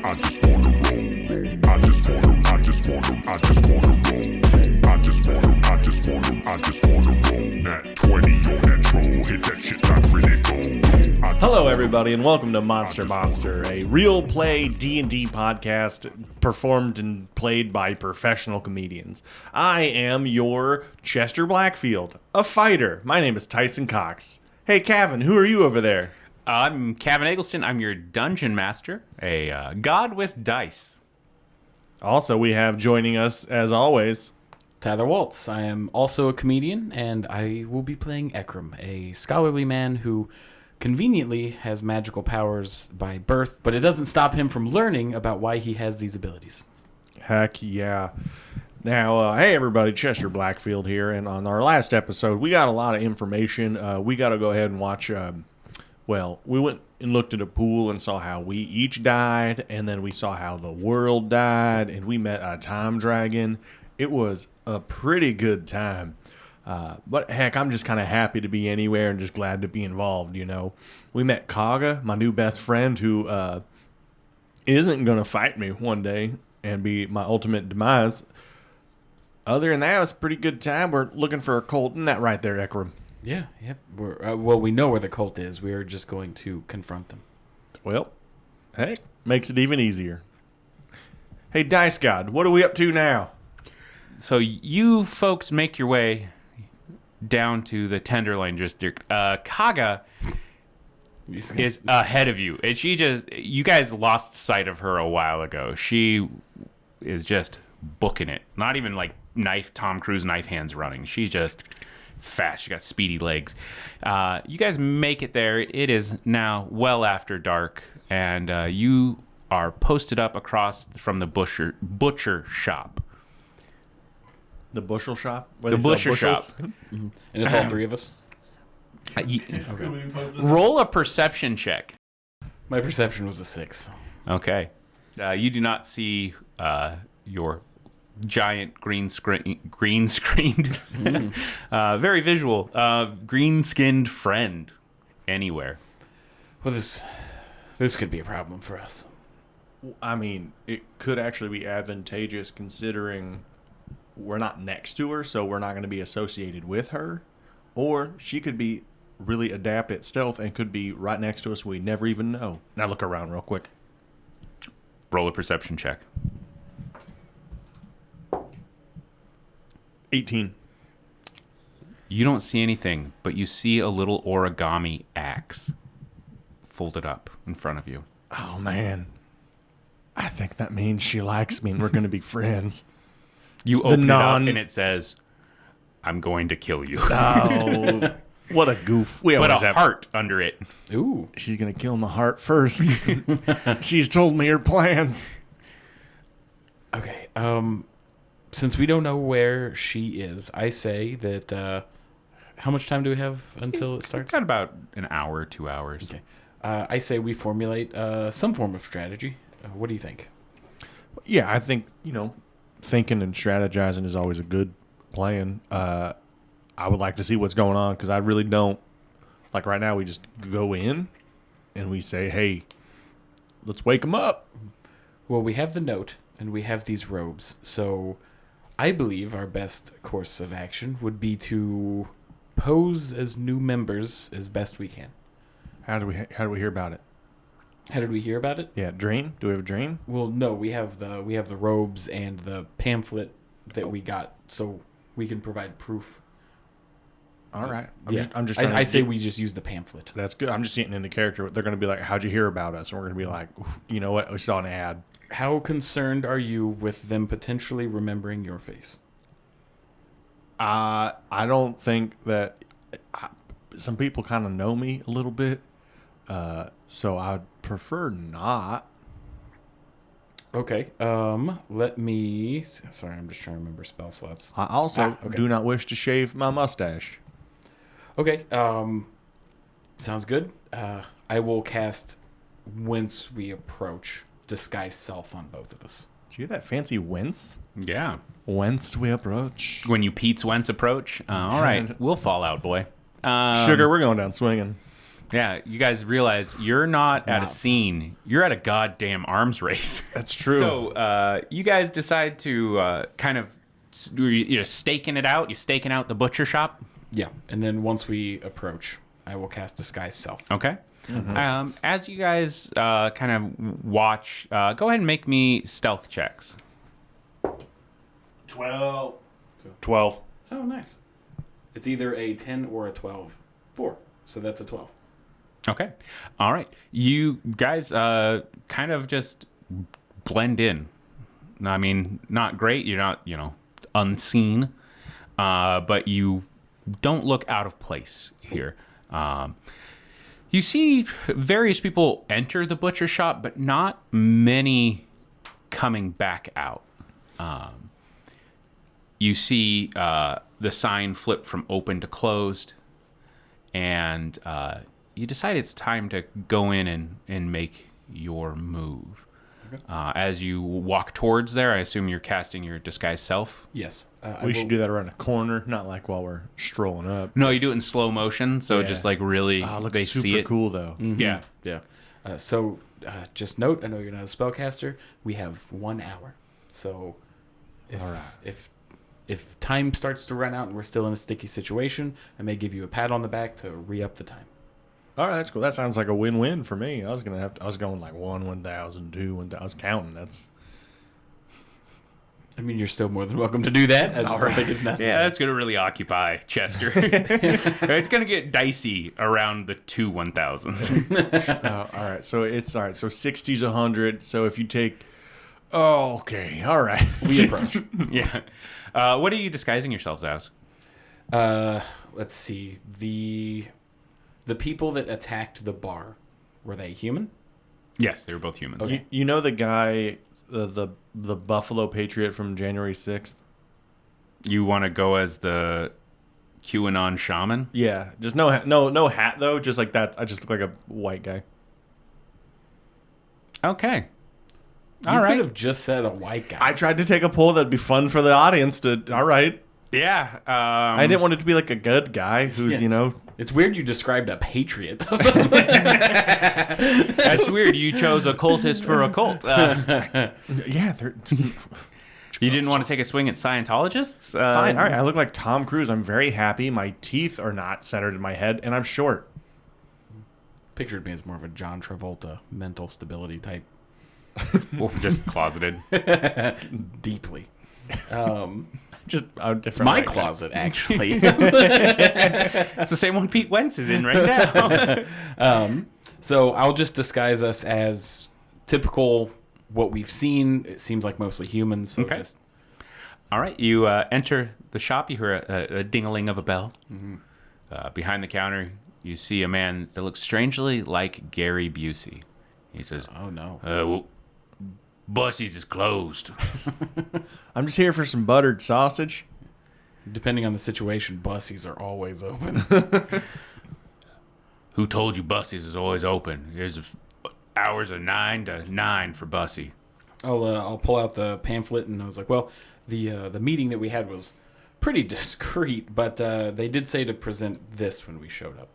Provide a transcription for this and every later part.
I just wanna roll. I just wanna roll. I just wanna roll. Nat 20 on that troll. Hit that shit like really gold. Hello, everybody, and welcome to Monster, a real play D&D podcast performed and played by professional comedians. I am your Chester Blackfield, a fighter. My name is Tyson Cox. Hey, Kevin, who are you over there? I'm Kevin Eggleston. I'm your dungeon master, a god with dice. Also, we have joining us, as always, Tyler Waltz. I am also a comedian, and I will be playing Ekram, a scholarly man who conveniently has magical powers by birth, but it doesn't stop him from learning about why he has these abilities. Heck yeah. Now, hey everybody, Chester Blackfield here, and on our last episode, we got a lot of information. We got to go ahead and watch, we went and looked at a pool and saw how we each died, and then we saw how the world died, and we met a time dragon. It was a pretty good time. But heck, I'm just kind of happy to be anywhere and just glad to be involved, you know. We met Kaga, my new best friend, who isn't going to fight me one day and be my ultimate demise. Other than that, it was a pretty good time. We're looking for a cult. Isn't that right there, Ekram? Yeah, yep. We know where the cult is. We are just going to confront them. Well, heck, makes it even easier. Hey, Dice God, what are we up to now? So you folks make your way down to the Tenderloin District. Kaga is ahead of you. And you guys lost sight of her a while ago. She is just booking it. Not even like Tom Cruise knife hands running. She's just fast. She got speedy legs. You guys make it there. It is now well after dark, and you are posted up across from the butcher shop. The bushel shop? The butcher shop. Mm-hmm. And it's all three of us? Okay. Roll a perception check. My perception was a 6. Okay. You do not see your giant green-screened, very visual, green-skinned friend anywhere. Well, this could be a problem for us. I mean, it could actually be advantageous considering we're not next to her, so we're not going to be associated with her. Or she could be really adept at stealth and could be right next to us. We never even know. Now look around real quick. Roll a perception check. 18. You don't see anything, but you see a little origami axe folded up in front of you. Oh, man. I think that means she likes me and we're going to be friends. You open it up and it says, "I'm going to kill you." Oh, what a goof. But a heart under it. Ooh. She's going to kill my heart first. She's told me her plans. Okay. Since we don't know where she is, I say that, how much time do we have until it starts? Got about an hour, 2 hours. Okay. I say we formulate some form of strategy. What do you think? Yeah, I think, thinking and strategizing is always a good plan. I would like to see what's going on because I really don't. Like right now, we just go in and we say, hey, let's wake them up. Well, we have the note and we have these robes. So I believe our best course of action would be to pose as new members as best we can. How do we hear about it? How did we hear about it? Yeah, dream. Do we have a dream? Well, no, we have the robes and the pamphlet that we got, so we can provide proof. All right. I'm just. I say we just use the pamphlet. That's good. I'm just getting into character. They're going to be like, "How'd you hear about us?" And we're going to be like, "You know what? We saw an ad." How concerned are you with them potentially remembering your face? I don't think that. Some people kind of know me a little bit, so I'd prefer not. Okay. Let me. Sorry, I'm just trying to remember spell slots. I also do not wish to shave my mustache. Okay. Sounds good. I will cast Whence We Approach, Disguise Self on both of us. Did you hear that fancy whence? Yeah. Whence we approach. When you Pete's Wentz approach. All right. We'll fall out, boy. Sugar, we're going down swinging. Yeah, you guys realize you're not at a not scene. You're at a goddamn arms race. That's true. So you guys decide to kind of you're staking it out. You're staking out the butcher shop. Yeah, and then once we approach, I will cast Disguise Self. Okay. As you guys kind of watch, go ahead and make me stealth checks. 12. Oh, nice. It's either a 10 or a 12. 4. So that's a 12. Okay. All right. You guys kind of just blend in. I mean, not great. You're not, unseen. But you don't look out of place here. You see various people enter the butcher shop, but not many coming back out. You see the sign flip from open to closed, and you decide it's time to go in and make your move. Okay. As you walk towards there, I assume you're casting your disguise self? Yes. We should do that around a corner, not like while we're strolling up. No, you do it in slow motion, so Yeah. just like really Looks they super see it. cool, though. Yeah. Yeah. So just note, I know you're not a spellcaster. We have 1 hour. So if time starts to run out and we're still in a sticky situation, I may give you a pat on the back to re-up the time. All right, that's cool. That sounds like a win-win for me. I was going like 1,000, 2, 1,000. I was counting. I mean, you're still more than welcome to do that. I just don't think it's necessary. Yeah, that's going to really occupy Chester. It's going to get dicey around the 2 1,000s. all right. So it's all right. So 60's 100. So if you take, okay, all right. We approach. Yeah. What are you disguising yourselves as? Let's see. The people that attacked the bar, were they human? Yes, they were both humans. Okay. You know the guy, the Buffalo Patriot from January 6th? You want to go as the QAnon shaman? Yeah, just no hat though. Just like that. I just look like a white guy. Okay. You All right. could have just said a white guy. I tried to take a poll that'd be fun for the audience to. All right. Yeah. I didn't want it to be like a good guy who's It's weird you described a patriot. That's weird. You chose a cultist for a cult. Yeah. You didn't want to take a swing at Scientologists? Fine. All right. I look like Tom Cruise. I'm very happy. My teeth are not centered in my head, and I'm short. Pictured me as more of a John Travolta mental stability type. Well, just closeted. Deeply. Just a It's different my white guy. closet, actually. It's the same one Pete Wentz is in right now. So I'll just disguise us as typical what we've seen. It seems like mostly humans. So Okay. just All right. You enter the shop. You hear a ding-a-ling of a bell. Mm-hmm. Behind the counter, you see a man that looks strangely like Gary Busey. He says, oh no. well, Bussey's is closed. I'm just here for some buttered sausage. Depending on the situation, bussies are always open. Who told you Bussey's is always open? There's hours of 9 to 9 for Bussey. I'll pull out the pamphlet, and I was like, well, the meeting that we had was pretty discreet, but they did say to present this when we showed up.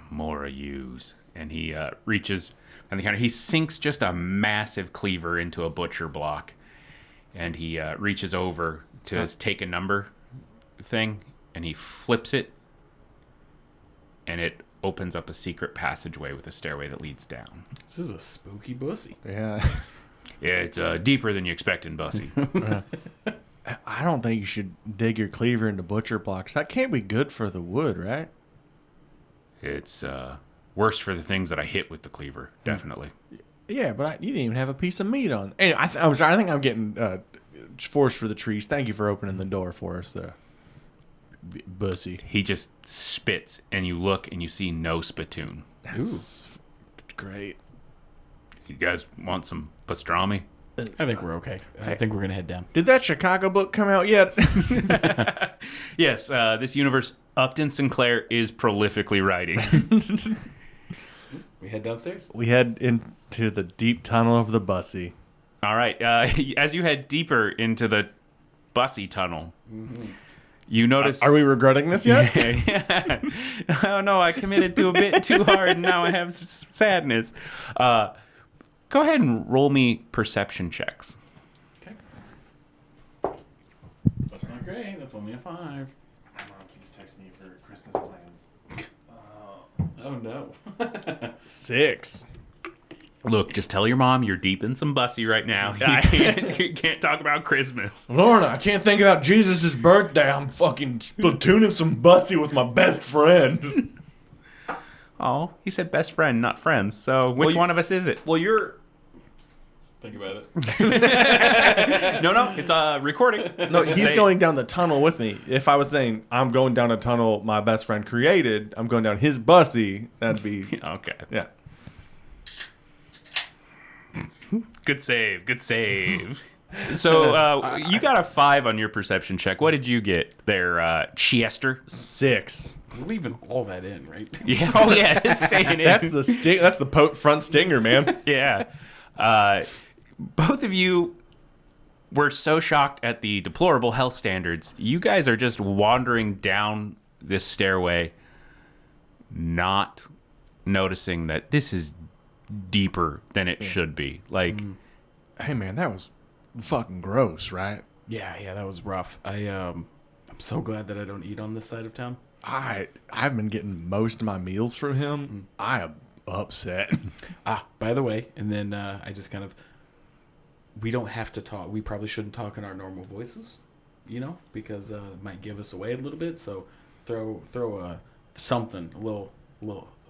More use. And he reaches on the counter. He sinks just a massive cleaver into a butcher block, and he reaches over to take a number thing, and he flips it, and it opens up a secret passageway with a stairway that leads down. This is a spooky bussy. Yeah. Yeah, it's deeper than you expect in Bussy. I don't think you should dig your cleaver into butcher blocks. That can't be good for the wood, right? It's worse for the things that I hit with the cleaver, definitely. Yeah, but you didn't even have a piece of meat on. Anyway, I'm sorry. I think I'm getting forced for the trees. Thank you for opening the door for us, Bussy. He just spits, and you look, and you see no spittoon. That's great. You guys want some pastrami? I think we're okay. I think we're going to head down. Did that Chicago book come out yet? Yes, this universe, Upton Sinclair is prolifically writing. We head downstairs. We head into the deep tunnel of the Bussy. All right, as you head deeper into the Bussy tunnel, You notice. Are we regretting this yet? Yeah. Oh no, I committed to a bit too hard, and now I have sadness. Go ahead and roll me perception checks. Okay. That's not great. That's only a 5. My mom keeps texting you for Christmas plans. Oh no. 6. Look, just tell your mom you're deep in some bussy right now. You can't talk about Christmas. Lorna, I can't think about Jesus' birthday. I'm fucking splatooning some bussy with my best friend. Oh, he said best friend, not friends. So which one of us is it? Well, you're... Think about it. No, it's recording. No, he's going down the tunnel with me. If I was saying I'm going down a tunnel my best friend created, I'm going down his bussy, that'd be... Okay. Yeah. Good save. So you got a 5 on your perception check. What did you get there, Chester? 6. We're leaving all that in, right? Yeah. Oh yeah, it's staying in. That's the That's the front stinger, man. Yeah. Both of you were so shocked at the deplorable health standards. You guys are just wandering down this stairway, not noticing that this is deeper than it should be. Like, Hey, man, that was fucking gross, right? Yeah, that was rough. I'm so glad that I don't eat on this side of town. I've been getting most of my meals from him. I am upset. By the way, and then I just kind of, we don't have to talk. We probably shouldn't talk in our normal voices, because it might give us away a little bit. So throw a something, a little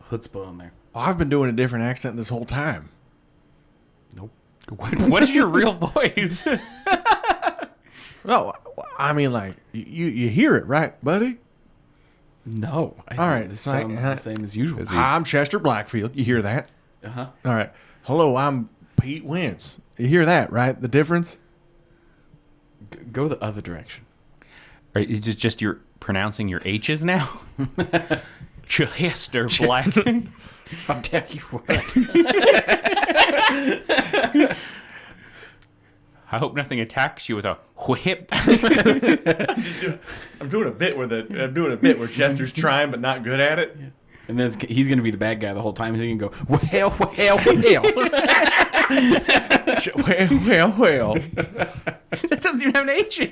chutzpah on there. I've been doing a different accent this whole time. Nope. what is your real voice? No, I mean, like, you hear it, right, buddy? No. All right, It it's like, sounds the same as usual. I'm Chester Blackfield. You hear that? Uh-huh. All right. Hello, I'm Pete Wentz. You hear that, right? The difference? Go the other direction. Right, it's just you're pronouncing your H's now? Chester Black. I'll tell you what. I hope nothing attacks you with a whip. I'm doing a bit where Chester's trying but not good at it. And then he's going to be the bad guy the whole time. He's going to go, well. Well. That doesn't even have an H in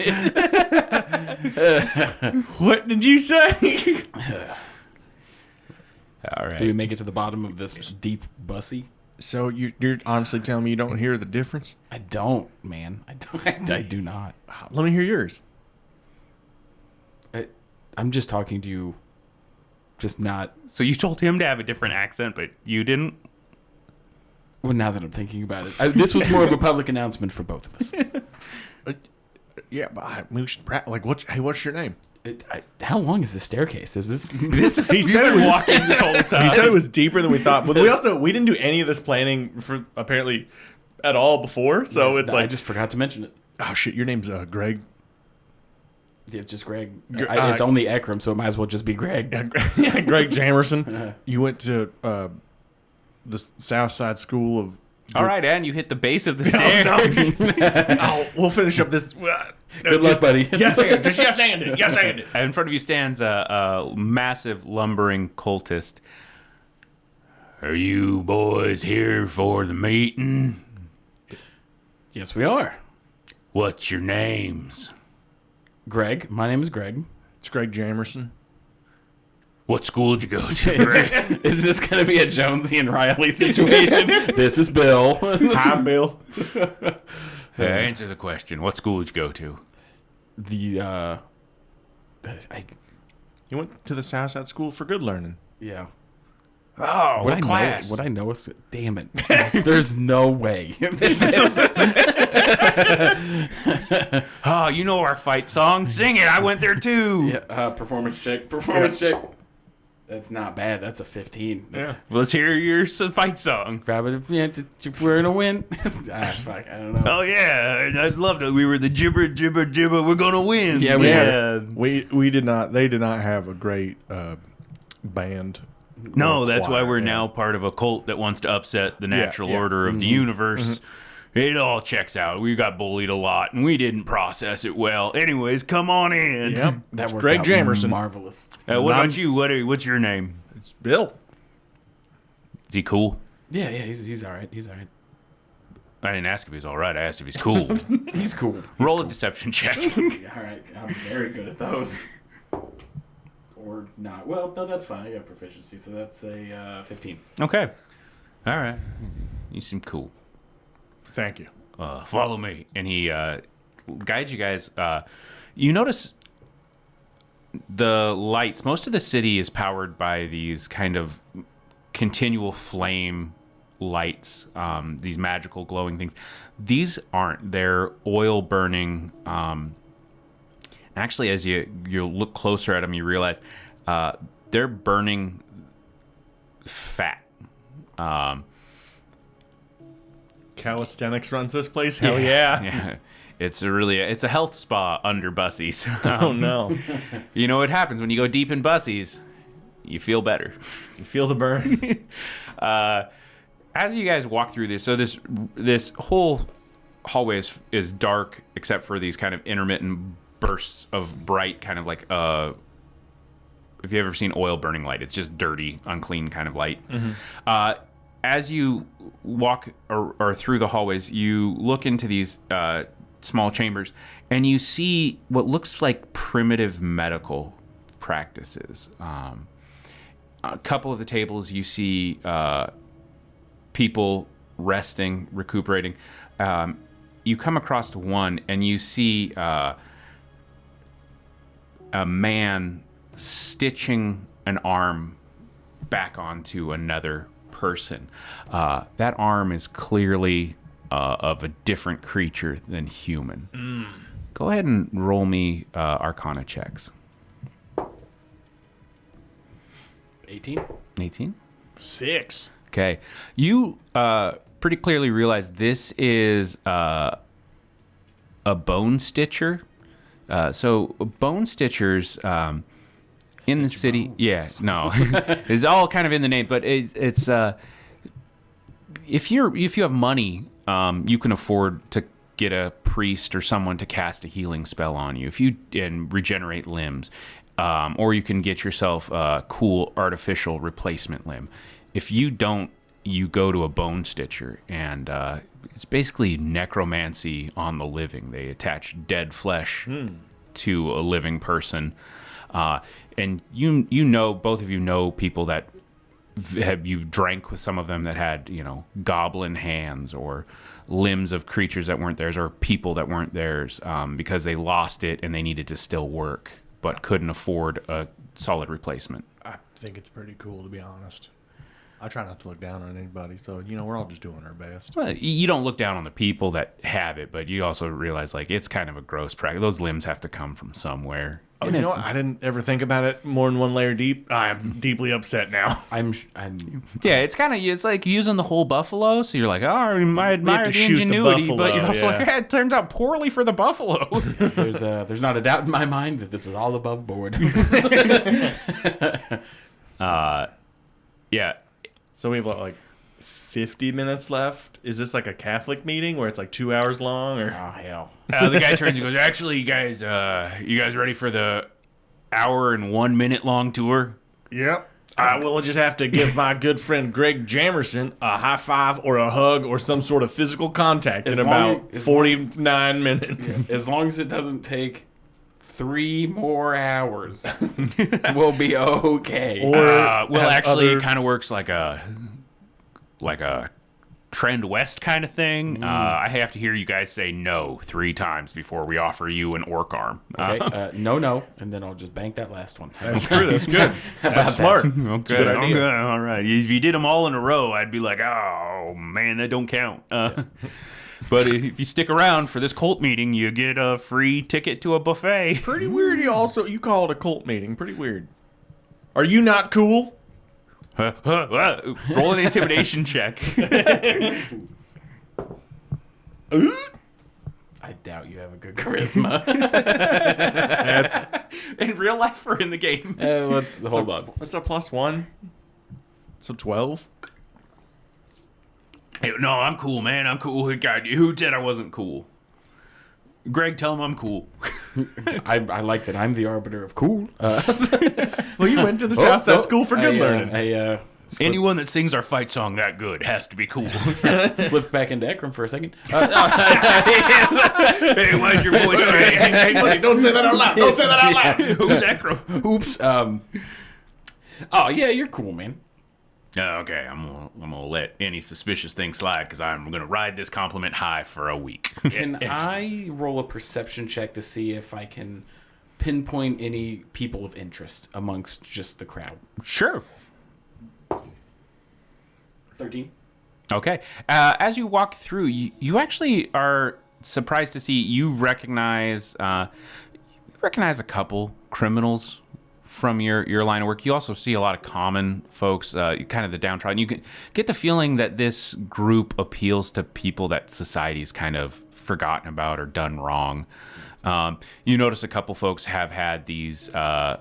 it. What did you say? All right. Do we make it to the bottom of this deep bussy? So you're honestly telling me you don't hear the difference? I don't, man. I do not. Let me hear yours. I'm just talking to you. Just not. So you told him to have a different accent, but you didn't? Well, now that I'm thinking about it, this was more of a public announcement for both of us. Yeah, but we should like. What's your name? How long is this staircase? Is this? He said it was walking this whole time. He said it was deeper than we thought. But we didn't do any of this planning for apparently at all before. So it's like I just forgot to mention it. Oh shit, your name's Greg. Yeah, it's just Greg. It's only Ekram, so it might as well just be Greg. Yeah, Greg Jamerson. You went to the South Side School of. All right, and you hit the base of the stairs. We'll finish up this. Good luck, buddy. Yes, and just yes, and it. Yes, and it. And in front of you stands a massive lumbering cultist. Are you boys here for the meeting? Yes, we are. What's your names? Greg. My name is Greg. It's Greg Jamerson. What school did you go to? Is this going to be a Jonesy and Riley situation? This is Bill. Hi, Bill. Answer the question. What school did you go to? You went to the South Side School for Good Learning. Yeah. Oh, what class? What I know is, damn it. There's no way. Oh, you know our fight song. Sing it. I went there too. Yeah, performance check. That's not bad. That's a 15. Yeah. Well, let's hear your fight song. We're gonna win. Fuck, I don't know. Oh yeah, I'd love to. We were the gibber. We're gonna win. Yeah, we did not. They did not have a great band. No, that's why we're now part of a cult that wants to upset the natural order of the universe. It all checks out. We got bullied a lot, and we didn't process it well. Anyways, come on in. Yep. That It's worked Greg out Jamerson. marvelous. What about you? What's your name? It's Bill. Is he cool? Yeah, he's all right. He's all right. I didn't ask if he's all right. I asked if he's cool. He's cool. Roll a deception check. All right, I'm very good at those. Or not. Well, no, that's fine. I got proficiency, so that's a 15. Okay. All right. You seem cool. Thank you. Follow me. And he guides you guys. You notice the lights. Most of the city is powered by these kind of continual flame lights, these magical glowing things. These aren't. They're oil burning. Actually, as you look closer at them, you realize they're burning fat. Calisthenics runs this place? Hell yeah. Yeah. It's a health spa under bussies. Oh, no. You know what happens when you go deep in bussies? You feel better. You feel the burn? As you guys walk through this, so this whole hallway is dark except for these kind of intermittent bursts of bright, kind of like if you've ever seen oil burning light, it's just dirty, unclean kind of light. Mm-hmm. As you walk or through the hallways, you look into these small chambers, and you see what looks like primitive medical practices. A couple of the tables, you see people resting, recuperating. You come across one, and you see a man stitching an arm back onto another person. That arm is clearly of a different creature than human. Go ahead and roll me Arcana checks. 18? 18? 6. Okay. You pretty clearly realize this is a bone stitcher. So bone stitchers in the city. bones. Yeah, no. It's all kind of in the name, but it's if you have money, you can afford to get a priest or someone to cast a healing spell on you and regenerate limbs. Or you can get yourself a cool artificial replacement limb. If you don't, you go to a bone stitcher, and it's basically necromancy on the living. They attach dead flesh to a living person, and you know, both of you know people that you drank with some of them that had, goblin hands or limbs of creatures that weren't theirs, or people that weren't theirs, because they lost it and they needed to still work but couldn't afford a solid replacement. I think it's pretty cool, to be honest. I try not to look down on anybody, so, we're all just doing our best. Well, you don't look down on the people that have it, but you also realize, it's kind of a gross practice. Those limbs have to come from somewhere. Oh, you know what? I didn't ever think about it more than one layer deep. I'm deeply upset now. Yeah, it's like using the whole buffalo. So you're like, oh, I admire the shoot the ingenuity, buffalo, but you're also yeah. like, it turns out poorly for the buffalo. There's not a doubt in my mind that this is all above board. Yeah. So we have, 50 minutes left? Is this like a Catholic meeting where it's 2 hours long? Or Oh, hell. The guy turns and goes, actually, you guys ready for the hour and 1 minute long tour? Yep. I will just have to give my good friend Greg Jamerson a high five or a hug or some sort of physical contact in about 49 minutes. As long as it doesn't take 3 more hours, we'll be okay. Or actually, it kind of works like a trend west kind of thing. I have to hear you guys say no 3 times before we offer you an orc arm. Okay, no, and then I'll just bank that last one. That's true. That's good. That's smart. Okay, Good idea. okay, all right. If you did them all in a row, I'd be like, oh man, that don't count. But if you stick around for this cult meeting, you get a free ticket to a buffet. Pretty weird. You call it a cult meeting. Pretty weird. Are you not cool? Roll an intimidation check. I doubt you have a good charisma. In real life or in the game? Hold on. What's a +1? So 12. Hey, no, I'm cool, man. I'm cool. God, who said I wasn't cool? Greg, tell him I'm cool. I like that I'm the arbiter of cool. Well, you went to the Southside School for Good Learning. Anyone that sings our fight song that good has to be cool. Slipped back into Ekram for a second. Hey, why'd your voice change? Hey, buddy, don't say that out loud. Don't say that out loud. Who's Ekro? Oops. Oh yeah, you're cool, man. Okay, I'm gonna let any suspicious thing slide because I'm gonna ride this compliment high for a week. Can I roll a perception check to see if I can pinpoint any people of interest amongst just the crowd? Sure. 13. Okay. As you walk through, you actually are surprised to see you recognize a couple criminals from your line of work. You also see a lot of common folks, kind of the downtrodden. You can get the feeling that this group appeals to people that society's kind of forgotten about or done wrong. You notice a couple folks have had these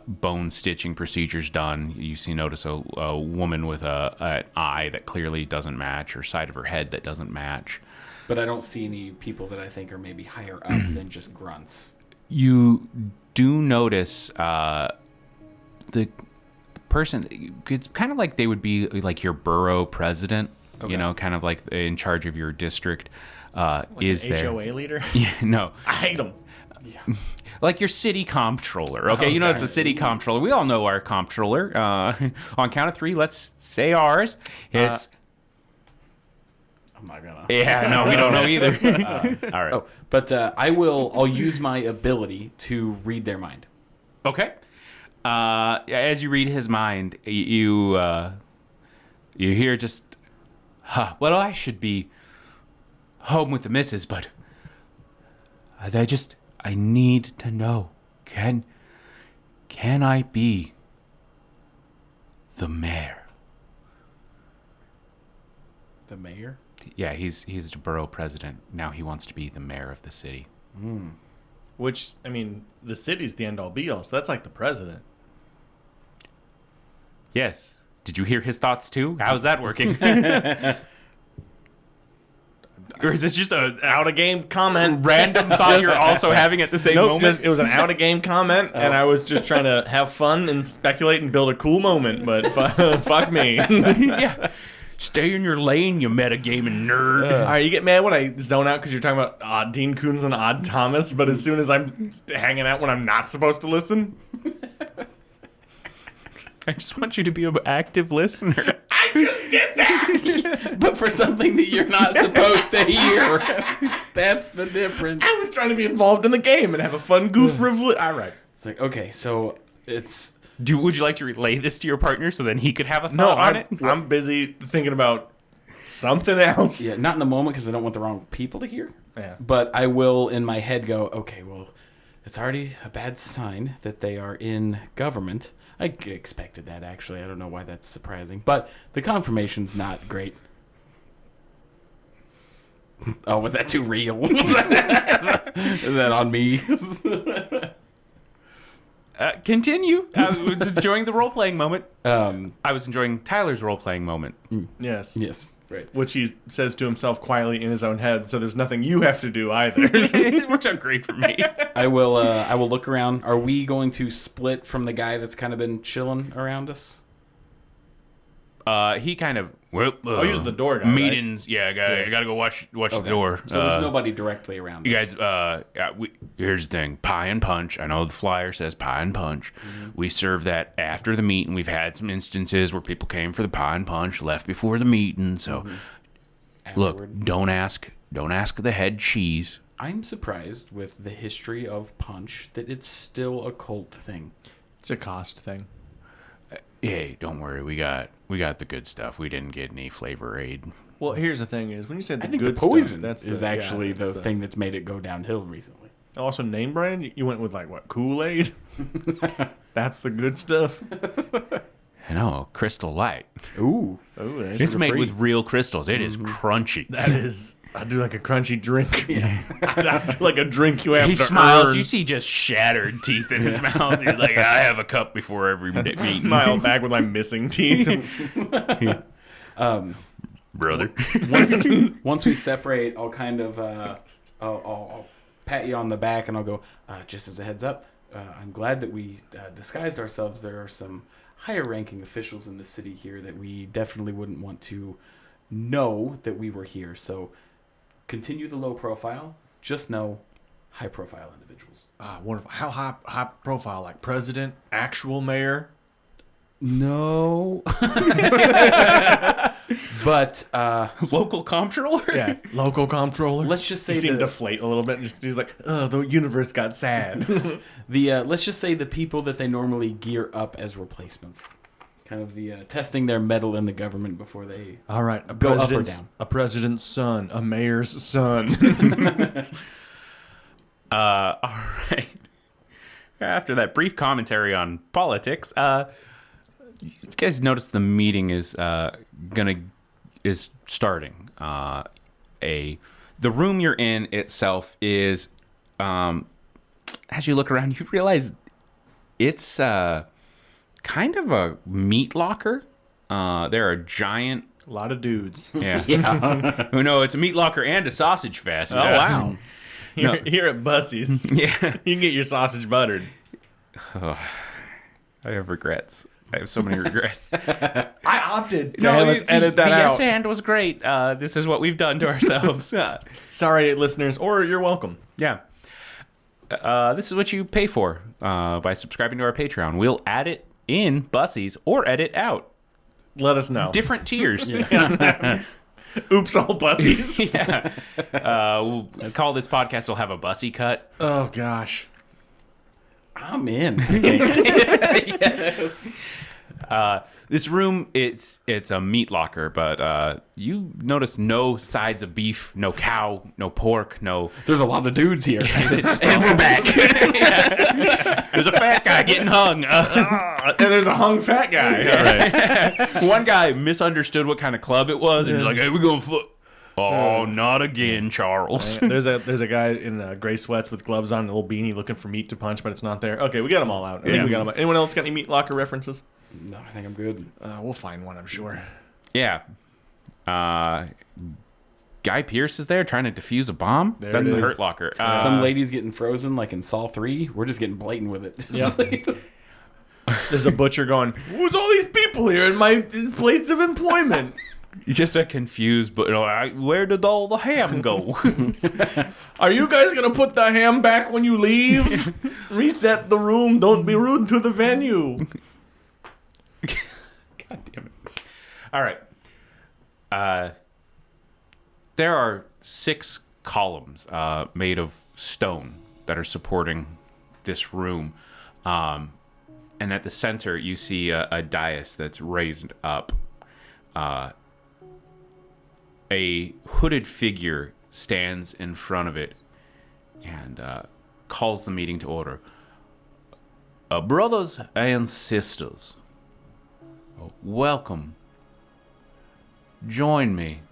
bone stitching procedures done. Notice a woman with an eye that clearly doesn't match, or side of her head that doesn't match. But I don't see any people that I think are maybe higher up than just grunts. You do notice the person, it's kind of like they would be like your borough president, Okay. you know, kind of like in charge of your district. Is an there HOA leader? Yeah, no. I hate him. Like your city comptroller, okay? You know, it's the city comptroller. We all know our comptroller. On count of three, let's say ours. It's... I'm not gonna. yeah, no, we don't know either. All right. Oh, but I'll use my ability to read their mind. Okay. As you read his mind, you hear just, well, I should be home with the missus, but I need to know, can I be the mayor? The mayor? Yeah, he's the borough president. Now he wants to be the mayor of the city. Which, I mean, the city's the end-all be-all, so that's like the president. Yes. Did you hear his thoughts too? How's that working? Or is this just a Out-of-game comment. random thought you're also having at the same moment? It was an out-of-game comment, and I was just trying to have fun and speculate and build a cool moment, but fuck me. Yeah. Stay in your lane, you metagaming nerd. All right, you get mad when I zone out because you're talking about Dean Koontz and Odd Thomas, but as soon as I'm hanging out when I'm not supposed to listen, I just want you to be an active listener. I just did that. But for something that you're not supposed to hear. That's the difference. I was trying to be involved in the game and have a fun goof revel. All right. It's like, okay, so it's... Would you like to relay this to your partner so then he could have a thought on it? I'm busy thinking about something else. Yeah, not in the moment because I don't want the wrong people to hear. Yeah. But I will, in my head, go, okay, well, it's already a bad sign that they are in government. I expected that, actually. I don't know why that's surprising. But the confirmation's not great. Oh, was that too real? Is that on me? Continue. I was enjoying the role-playing moment. Um, I was enjoying Tyler's role-playing moment. Yes. yes, right. Which he says to himself quietly in his own head, so there's nothing you have to do either. It worked out great for me. I will look around. Are we going to split from the guy that's kind of been chilling around us? He kind of... I'll use the door guy, right? Meetings. Yeah, I gotta go watch the door. So there's nobody directly around You us. guys, here's the thing. Pie and punch. I know the flyer says pie and punch. Mm-hmm. We serve that after the meeting. We've had some instances where people came for the pie and punch, left before the meeting. So, look, don't ask the head cheese. I'm surprised with the history of punch that it's still a cult thing. It's a cost thing. Hey, don't worry. We got the good stuff. We didn't get any flavor aid. Well, here's the thing: is when you said the I think good the poison stuff, that's is actually the thing that's made it go downhill recently. Also, name brand. You went with like what? Kool-Aid. That's the good stuff. I know, Crystal Light. Ooh. Oh, It's made with real crystals. It is crunchy. That is. I do like a crunchy drink. I do like a drink you have He to smiles. earn. You see just shattered teeth in his mouth. You're like, I have a cup before every meeting. Smile back with my missing teeth. brother. Once we separate, I'll kind of I'll pat you on the back and I'll go, just as a heads up, I'm glad that we disguised ourselves. There are some higher ranking officials in the city here that we definitely wouldn't want to know that we were here. So continue the low profile. Just know high profile individuals. Wonderful. How high profile? Like president, actual mayor? No. But Local comptroller? Yeah, local comptroller. let's just say He seemed the, deflate a little bit. And he's like, oh, the universe got sad. let's just say the people that they normally gear up as replacements. Kind of the testing their mettle in the government before they All right, a go up or president's, down. a president's son, a mayor's son. All right. After that brief commentary on politics, you guys notice the meeting is starting. The room you're in itself is, as you look around, you realize it's kind of a meat locker. There are giant. A lot of dudes. Yeah. Who know it's a meat locker and a sausage fest. Oh, wow. No. Here at Bussy's, Yeah. you can get your sausage buttered. I have regrets. I have so many regrets. I opted to have us edit that the out. yes and was great. This is what we've done to ourselves. Sorry, listeners, or you're welcome. Yeah. This is what you pay for by subscribing to our Patreon. We'll add it in Bussies or edit out. Let us know. Different tiers. Oops, all Bussy's. Yeah. We'll call this podcast, we'll have a Bussy cut. Oh, gosh. I'm in. This room, it's a meat locker, but you notice no sides of beef, no cow, no pork, no... There's a lot of dudes here. And we're back. There's a fat guy getting hung. And there's a hung fat guy. All right. One guy misunderstood what kind of club it was, and he's like, "Hey, we're going foot." Oh, not again, Charles. There's a guy in gray sweats with gloves on and a little beanie looking for meat to punch, but it's not there. Okay, we got them all out. I think we got them out. Anyone else got any meat locker references? No, I think I'm good. We'll find one, I'm sure. Yeah. Guy Pearce is there trying to defuse a bomb. There That's it the is. Hurt Locker. Some lady's getting frozen like in Saw 3. We're just getting blatant with it. Yep. There's a butcher going, who's all these people here in my place of employment? Just a confused, but where did all the ham go? Are you guys going to put the ham back when you leave? Reset the room. Don't be rude to the venue. God damn it. All right. There are 6 columns made of stone that are supporting this room. And at the center, you see a dais that's raised up. A hooded figure stands in front of it and calls the meeting to order. Brothers and sisters, welcome. Join me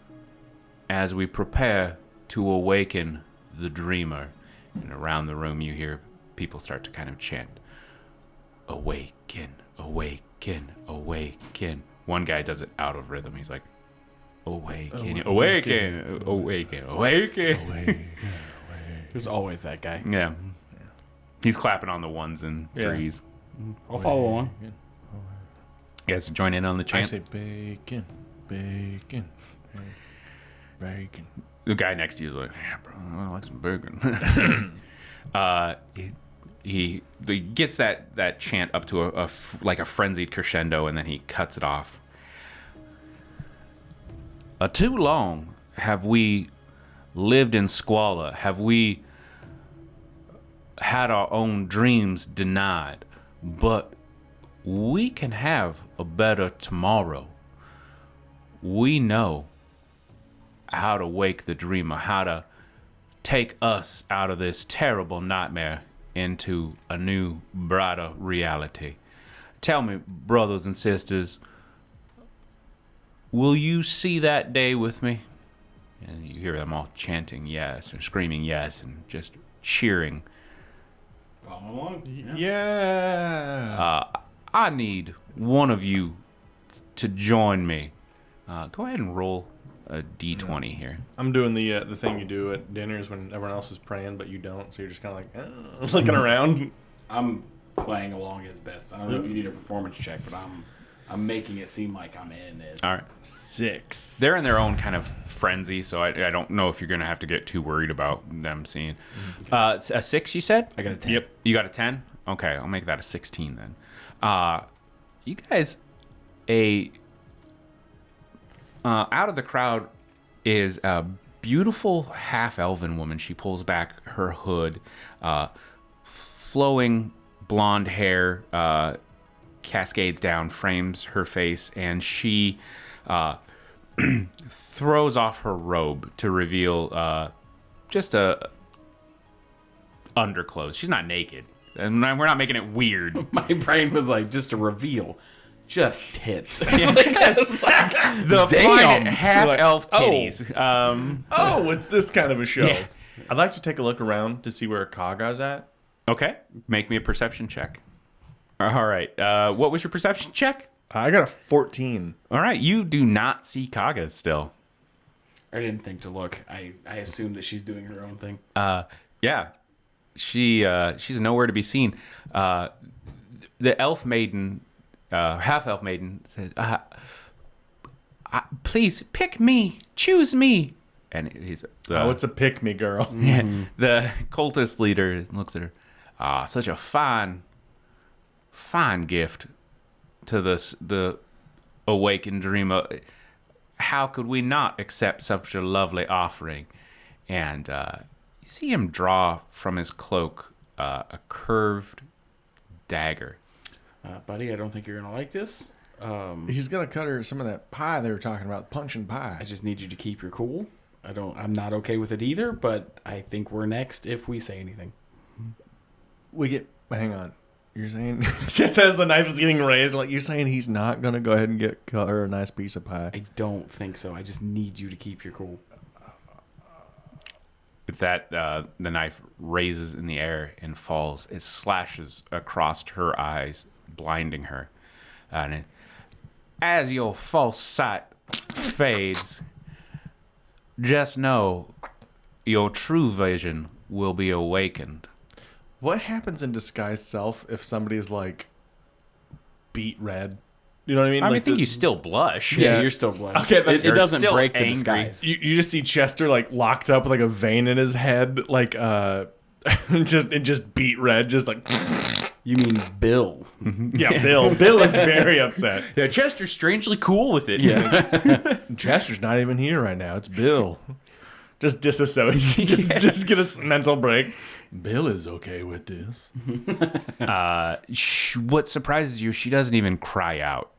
as we prepare to awaken the dreamer. And around the room you hear people start to kind of chant, awaken, awaken, awaken. One guy does it out of rhythm. He's like, awaken, awaken, awaken, awaken. There's always that guy. Yeah. He's clapping on the ones and threes. I'll follow along. You guys join in on the I chant. say bacon, bacon, bacon. The guy next to you is like, yeah, bro, I like some bacon. He gets that chant up to like a frenzied crescendo, and then he cuts it off. Too long have we lived in squalor. Have we had our own dreams denied? But we can have a better tomorrow. We know how to wake the dreamer, how to take us out of this terrible nightmare into a new, brighter reality. Tell me, brothers and sisters, will you see that day with me? And you hear them all chanting yes, and screaming yes, and just cheering. Follow along. Yeah. I need one of you to join me. Go ahead and roll a D20 here. I'm doing the thing you do at dinners when everyone else is praying, but you don't. So you're just kind of like looking around. I'm playing along as best. I don't know if you need a performance check, but I'm making it seem like I'm in it. All right. 6. They're in their own kind of frenzy, so I don't know if you're going to have to get too worried about them seeing. A 6, you said? I got a 10. Yep. You got a 10? Okay, I'll make that a 16 then. You guys, out of the crowd is a beautiful half-elven woman. She pulls back her hood, flowing blonde hair cascades down, frames her face, and she throws off her robe to reveal just a underclothes. She's not naked, and we're not making it weird. My brain was like, just a reveal. Just tits. The fine half-elf titties. Oh, it's this kind of a show. Yeah. I'd like to take a look around to see where Kaga's at. Okay, make me a perception check. All right, what was your perception check? I got a 14. All right, you do not see Kaga still. I didn't think to look. I assumed that she's doing her own thing. Yeah, she's nowhere to be seen. The elf maiden, half-elf maiden, says, "Please pick me, choose me." And he's It's a pick me girl. the cultist leader looks at her. Such a fine gift to the awakened dreamer. How could we not accept such a lovely offering? And you see him draw from his cloak a curved dagger. Buddy, I don't think you're going to like this. He's gonna cut her some of that pie they were talking about, punching I pie. just need you to keep your cool. I'm not okay with it either, but I think we're next if we say anything. Hang on. You're saying just as the knife is getting raised, like you're saying he's not gonna go ahead and cut her a nice piece of pie. I don't think so. I just need you to keep your cool. With that, the knife raises in the air and falls. It slashes across her eyes, blinding her. And as your false sight fades, just know your true vision will be awakened. What happens in Disguised Self if somebody's like beet red? You know what I mean? I think you still blush. Yeah, you're still blushing. Okay, it you're doesn't still break the angry. disguise. You just see Chester like locked up with like a vein in his head, like just beet red, just like You mean Bill? yeah. Bill is very upset. Yeah, Chester's strangely cool with it. Yeah. Chester's not even here right now. It's Bill. Just disassociate. Just get a mental break. Bill is okay with this. What surprises you, she doesn't even cry out.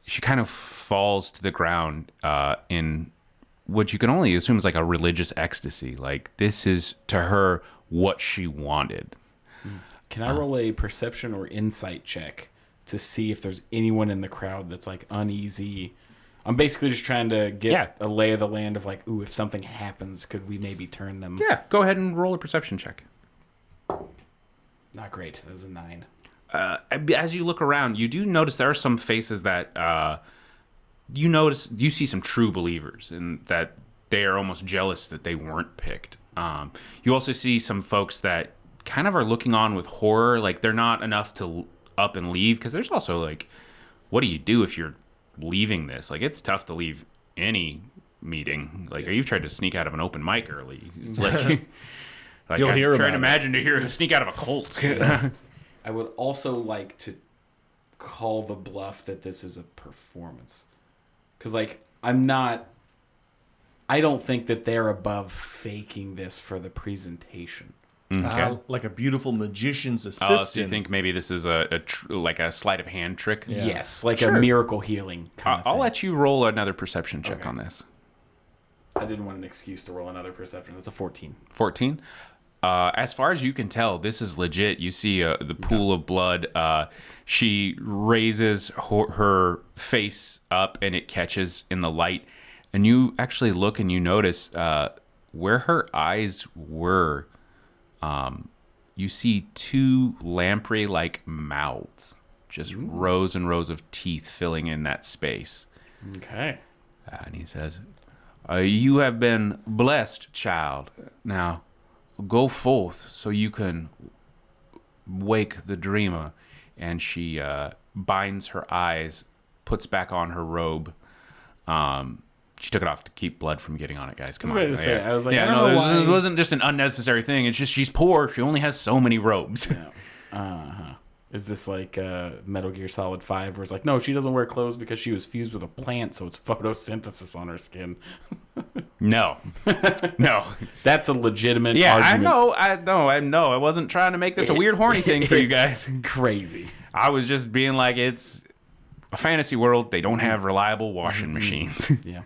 She kind of falls to the ground in what you can only assume is like a religious ecstasy. Like this is to her what she wanted. Can I roll a perception or insight check to see if there's anyone in the crowd that's like uneasy? I'm basically just trying to get a lay of the land of like, ooh, if something happens, could we maybe turn them? Yeah, go ahead and roll a perception check. Not great. That was a 9. As you look around, you do notice there are some faces that you see some true believers, and that they are almost jealous that they weren't picked. You also see some folks that kind of are looking on with horror, like they're not enough to up and leave, because there's also like, what do you do if you're leaving this? Like, it's tough to leave any meeting. Like, you've tried to sneak out of an open mic early. It's like You'll hear trying to about imagine to hear sneak out of a cult. I would also like to call the bluff that this is a performance. Because, like, I don't think that they're above faking this for the presentation. Okay. Like a beautiful magician's Oh, assistant. so you think maybe this is like a sleight of hand trick? Yeah. Yes, like Sure. a miracle healing kind of I'll thing. let you roll another perception check Okay. on this. I didn't want an excuse to roll another perception. That's a 14. 14. As far as you can tell, this is legit. You see the pool of blood. She raises her face up, and it catches in the light. And you actually look and you notice where her eyes were. You see 2 lamprey-like mouths, just rows and rows of teeth filling in that space. Okay. And he says, you have been blessed, child. Now, go forth so you can wake the dreamer. And she binds her eyes, puts back on her robe. She took it off to keep blood from getting on it, guys. Come on. I was ready to say, I was like, yeah, I don't know why. It wasn't just an unnecessary thing. It's just she's poor. She only has so many robes. Uh-huh. Is this like Metal Gear Solid 5 where it's like, no, she doesn't wear clothes because she was fused with a plant, so it's photosynthesis on her skin? No. No. That's a legitimate Yeah, argument. I know. I wasn't trying to make this a weird horny thing for you guys. Crazy. I was just being like, it's a fantasy world. They don't have reliable washing machines. Yeah.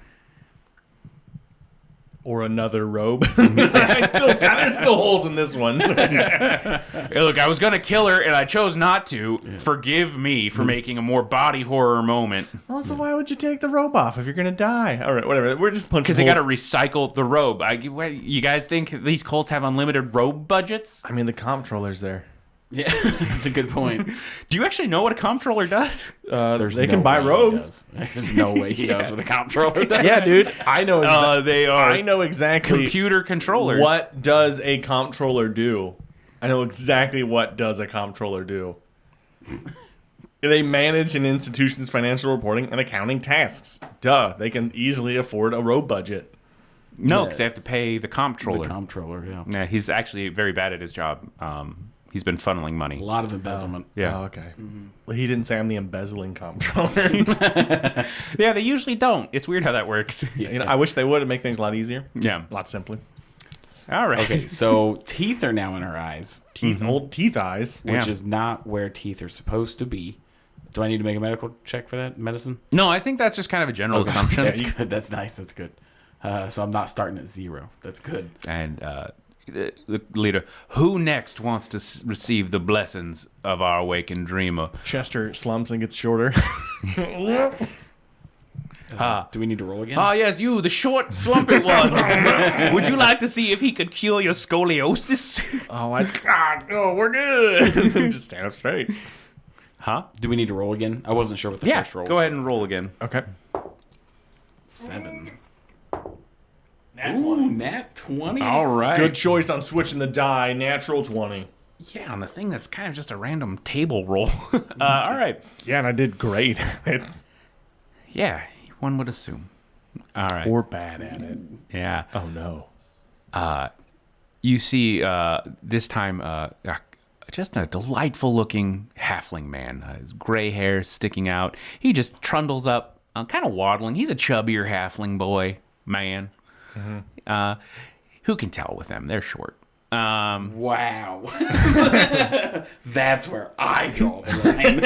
Or another robe. There's still holes in this one. Hey, look, I was going to kill her, and I chose not to. Yeah. Forgive me for making a more body horror moment. Also, why would you take the robe off if you're going to die? All right, whatever. We're just punching holes. Because they got to recycle the robe. You guys think these cults have unlimited robe budgets? I mean, the comptroller's there. Yeah, that's a good point. Do you actually know what a comptroller does? They can buy robes. There's no way he knows what a comptroller does. Yeah, dude. I know. I know exactly. Computer controllers. What does a comptroller do? I know exactly what does a comptroller do. They manage an institution's financial reporting and accounting tasks. Duh. They can easily afford a robe budget. No, because they have to pay the comptroller. The comptroller, yeah. Yeah, he's actually very bad at his job. He's been funneling money. A lot of embezzlement. Yeah. Oh, okay. Mm-hmm. Well, he didn't say I'm the embezzling comptroller. Yeah, they usually don't. It's weird how that works. Yeah. I wish they would. It'd make things a lot easier. Yeah. A lot simpler. All right. Okay, so teeth are now in her eyes. Teeth, old teeth eyes. Which is not where teeth are supposed to be. Do I need to make a medical check for that medicine? No, I think that's just kind of a general assumption. That's good. That's nice. That's good. So I'm not starting at 0. That's good. And the leader, who next wants to receive the blessings of our awakened dreamer? Chester slumps and gets shorter. Do we need to roll again? Ah, yes, you, the short, slumpy one. Would you like to see if he could cure your scoliosis? Oh, we're good. Just stand up straight. Huh? Do we need to roll again? I wasn't sure what the first roll was. Go ahead and roll again. Okay. 7. Nat 20. 20. Nat 20. All right. Good choice on switching the die. Natural 20. Yeah, on the thing that's kind of just a random table roll. All right. Yeah, and I did great. Yeah, one would assume. All right. Or bad at it. Yeah. Oh, no. You see, this time, just a delightful looking halfling man. His gray hair sticking out. He just trundles up, kind of waddling. He's a chubbier halfling boy, man. Mm-hmm. Who can tell with them? They're short. Wow. That's where I draw the line.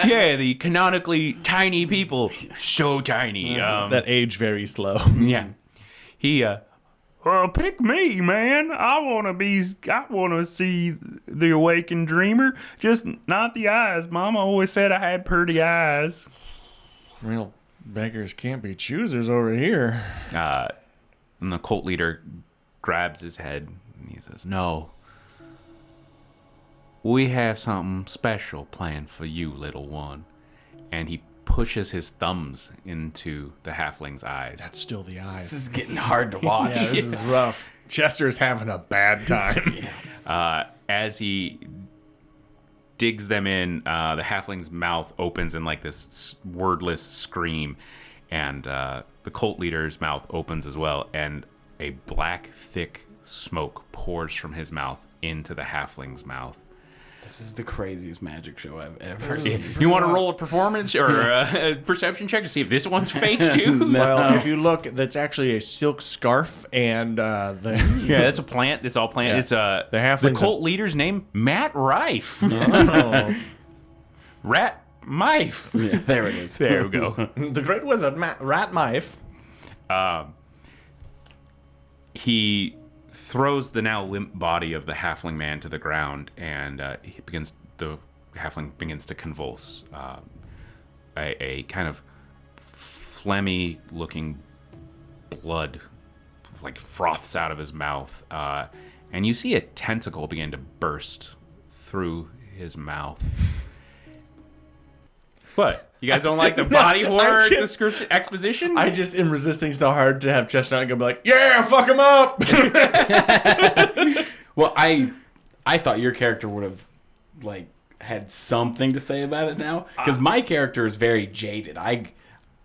Yeah, the canonically tiny people. So tiny. That age very slow. Yeah. He, pick me, man. I want to see the awakened dreamer. Just not the eyes. Mama always said I had pretty eyes. Real beggars can't be choosers over here. And the cult leader grabs his head and he says, "No. We have something special planned for you, little one." And he pushes his thumbs into the halfling's eyes. That's still the eyes. This is getting hard to watch. Yeah, this is rough. Chester's having a bad time. As he digs them in, the halfling's mouth opens in like this wordless scream, and the cult leader's mouth opens as well, and a black, thick smoke pours from his mouth into the halfling's mouth. This is the craziest magic show I've ever seen. You want to roll a performance or a perception check to see if this one's fake too? Well, if you look, that's actually a silk scarf, and yeah, that's a plant. It's all plant. Yeah. It's the cult leader's name, Matt Rife. Oh. Rat Mife. Yeah, there it is. There we go. The great wizard, Rat Mife. He throws the now limp body of the halfling man to the ground, and the halfling begins to convulse. A kind of phlegmy looking blood like froths out of his mouth, and you see a tentacle begin to burst through his mouth. What? You guys don't like the body I'm horror just- description exposition? I just am resisting so hard to have Chestnut go be like, yeah, fuck him up. Well, I thought your character would have like had something to say about it now, because my character is very jaded.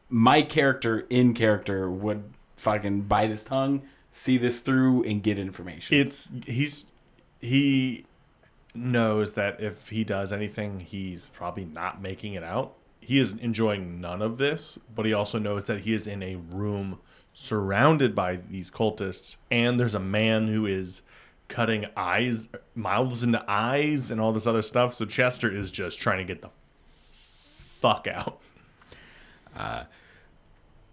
My character in character would fucking bite his tongue, see this through, and get information. He knows that if he does anything, he's probably not making it out. He is enjoying none of this, but he also knows that he is in a room surrounded by these cultists, and there's a man who is cutting mouths into eyes and all this other stuff. So Chester is just trying to get the fuck out.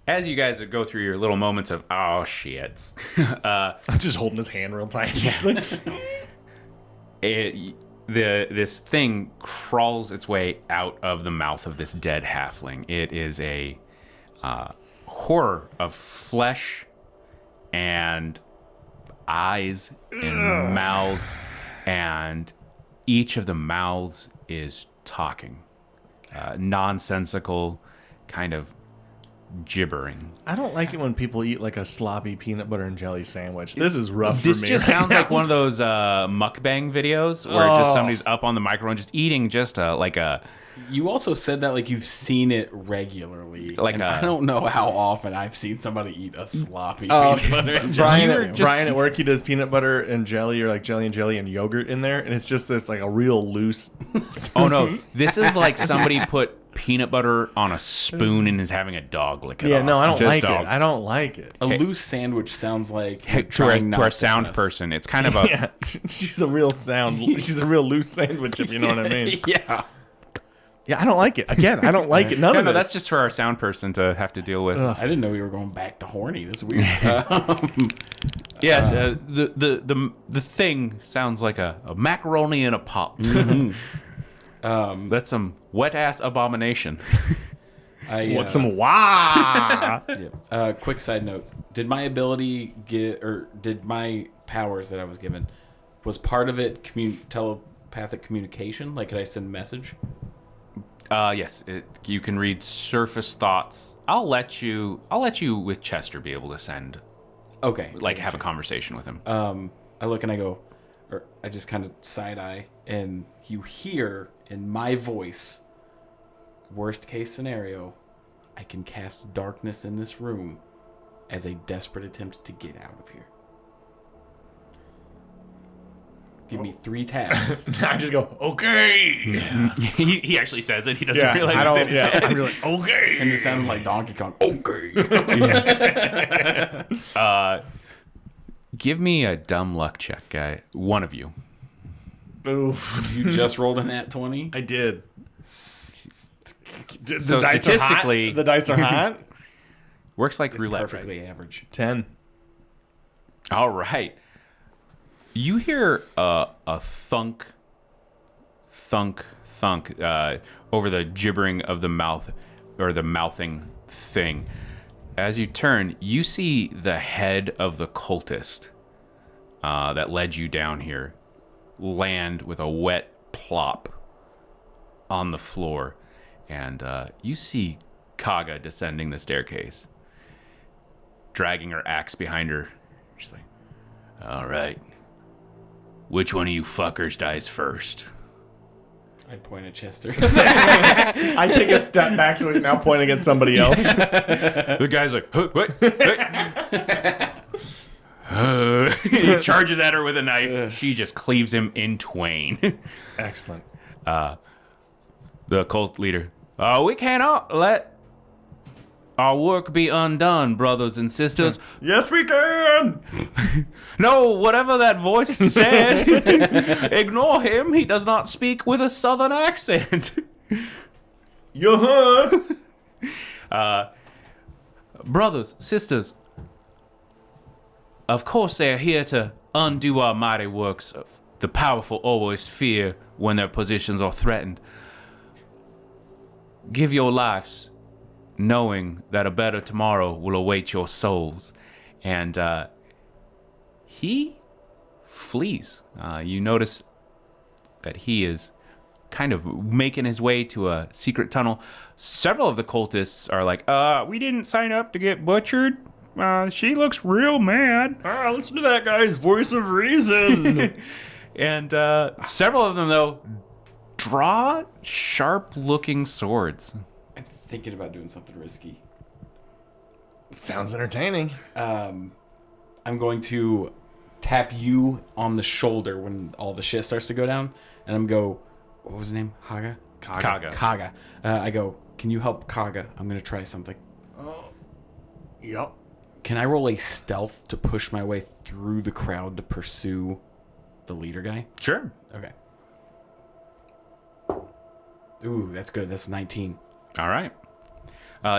As you guys go through your little moments of, oh, shit. I'm just holding his hand real tight. Just like, This thing crawls its way out of the mouth of this dead halfling. It is a horror of flesh and eyes and mouths, and each of the mouths is talking. Nonsensical, kind of gibbering. I don't like it when people eat like a sloppy peanut butter and jelly sandwich. This is rough for me. This just right sounds now. like one of those mukbang videos where just somebody's up on the microphone just eating just like a... You also said that like you've seen it regularly. Like and a- I don't know how often I've seen somebody eat a sloppy peanut butter and Brian, jelly. Brian at work, he does peanut butter and jelly, or like jelly and yogurt in there, and it's just this like a real loose. Oh no, this is like somebody put peanut butter on a spoon and is having a dog lick it Yeah, off. no, I don't Just like dog. it. I don't like it. A loose sandwich sounds like Hey, you're to our, trying not to our to sound cuss. person, it's kind of a... Yeah, she's a real she's a real loose sandwich, if you know what I mean. Yeah. Yeah, I don't like it. Again, I don't like it. None No, of no, this. that's just for our sound person to have to deal with. I didn't know we were going back to horny. That's weird. Yes, the thing sounds like a macaroni in a pot. That's some wet ass abomination. What's some wah? Quick side note: did my ability did my powers that I was given, was part of it telepathic communication? Like, could I send a message? Yes, you can read surface thoughts. I'll let you with Chester be able to send, Okay. like, have a conversation with him. I look and I go, or I just kind of side eye, and you hear in my voice, worst case scenario, I can cast darkness in this room as a desperate attempt to get out of here. Give me 3 tasks. I just go, okay. he actually says it. He doesn't Yeah, realize I it's don't. in his Yeah, head. I'm just like, okay. And it sounded like Donkey Kong. Okay. Give me a dumb luck check, guy. One of you. Oof, You just rolled a nat 20? I did. The So dice are statistically- hot? The dice are hot. Works like roulette. Perfectly average. 10. All right. You hear a thunk over the gibbering of the mouth, or the mouthing thing. As you turn, you see the head of the cultist that led you down here land with a wet plop on the floor. And you see Kaga descending the staircase, dragging her axe behind her. She's like, all right. Which one of you fuckers dies first? I point at Chester. I take a step back, so he's now pointing at somebody else. The guy's like, huh, what? He charges at her with a knife. She just cleaves him in twain. Excellent. The cult leader. We cannot let our work be undone, brothers and sisters. Yes, we can. No, whatever that voice said, ignore him. He does not speak with a southern accent. Yeah. Brothers, sisters, of course they are here to undo our mighty works. The powerful always fear when their positions are threatened. Give your lives, knowing that a better tomorrow will await your souls. And he flees. You notice that he is kind of making his way to a secret tunnel. Several of the cultists are like, we didn't sign up to get butchered. She looks real mad. Listen to that guy's voice of reason. And several of them, though, draw sharp-looking swords. I'm thinking about doing something risky. Sounds entertaining. I'm going to tap you on the shoulder when all the shit starts to go down, and I'm go, what was his name? Haga? Kaga. I go, can you help Kaga? I'm going to try something. Yep. Can I roll a stealth to push my way through the crowd to pursue the leader guy? Sure. Okay. Ooh, that's good. That's 19. All right.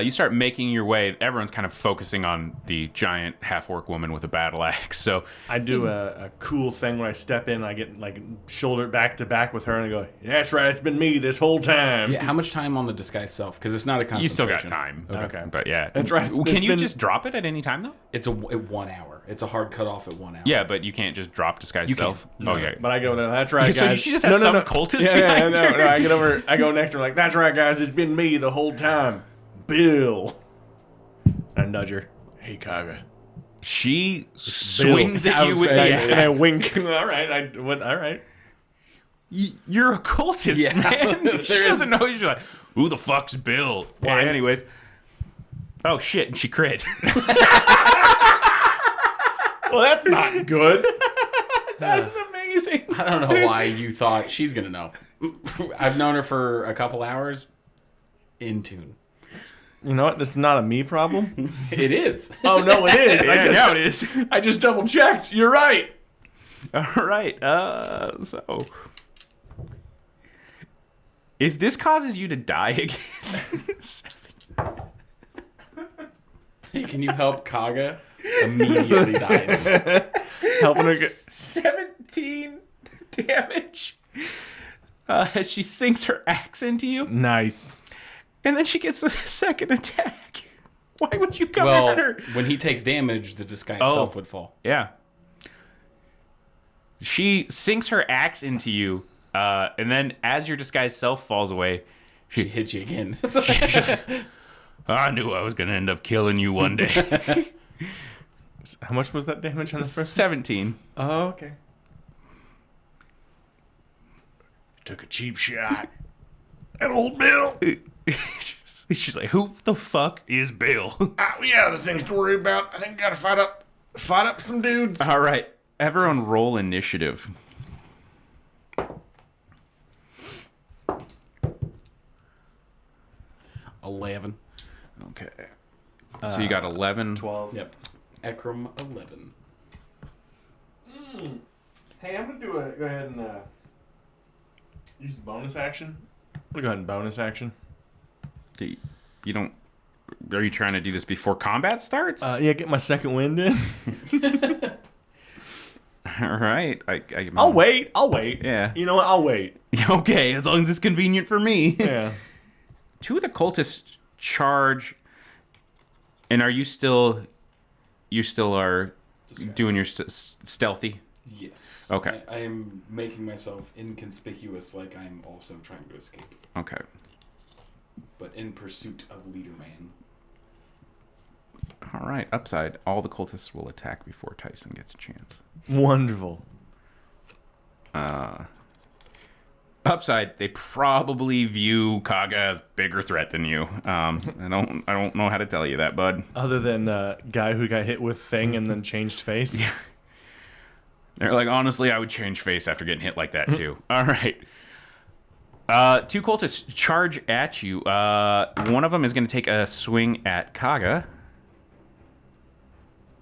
You start making your way. Everyone's kind of focusing on the giant half-orc woman with a battle axe. So I do a cool thing when I step in. I get like shoulder back to back with her, and I go, "Yeah, that's right. It's been me this whole time." Yeah, how much time on the disguise self? Because it's not a concentration. you still got time. Okay. But yeah. That's right. Can It's you been- just drop it at any time, though? It's a 1 hour. It's a hard cutoff at 1 hour. Yeah, but you can't just drop disguise You self. can. Okay. But I go there. That's right, So guys. she just has some cultist Yeah, behind her. no. I get over. I go next to her like, "That's right, guys. It's been me the whole time, Bill." I nudge her. Hey, Kaga. She swings at you with the And I axe. wink. All right. All right. You're a cultist, Yeah. man. She doesn't know. She's like, who the fuck's Bill? Why? And anyways. Oh, shit. And she crit. Well, that's not good. That's amazing. I don't know why you thought she's going to know. I've known her for a couple hours. In tune. You know what? This is not a me problem. It is. Oh no, it is. Yeah, it is. I just double checked. You're right. All right. So if this causes you to die again, Can you help Kaga? Immediately dies. Helping her get. 17 damage as she sinks her axe into you, Nice. and then she gets the second attack. Why would you come Well, at her? when he takes damage, the disguise Oh. self would fall. Yeah. She sinks her axe into you, and then as your disguised self falls away, She hits you again. I knew I was going to end up killing you one day. How much was that damage on the first? 17. Oh, okay. Took a cheap shot at old Bill. She's like, who the fuck is Bill? We got other things to worry about. I think we gotta fight up some dudes. All right. Everyone roll initiative. $11. Okay. So you got 11. 12. Yep. Ekram 11. Hey, I'm gonna go ahead and use the bonus action. I'm gonna go ahead and bonus action. You don't... Are you trying to do this before combat starts? Yeah, get my second wind in. All right. I'll wait. Yeah. You know what? I'll wait. Okay, as long as it's convenient for me. Yeah. Two of the cultists charge, and are you still... You still are doing your stealthy? Yes. Okay. I am making myself inconspicuous like I'm also trying to escape. Okay. But in pursuit of Leader Man. All right. Upside, all the cultists will attack before Tyson gets a chance. Wonderful. Upside, they probably view Kaga as bigger threat than you. I don't know how to tell you that, bud. Other than guy who got hit with thing and then changed face. Yeah. They're like, honestly, I would change face after getting hit like that too. All right. Two cultists charge at you. One of them is going to take a swing at Kaga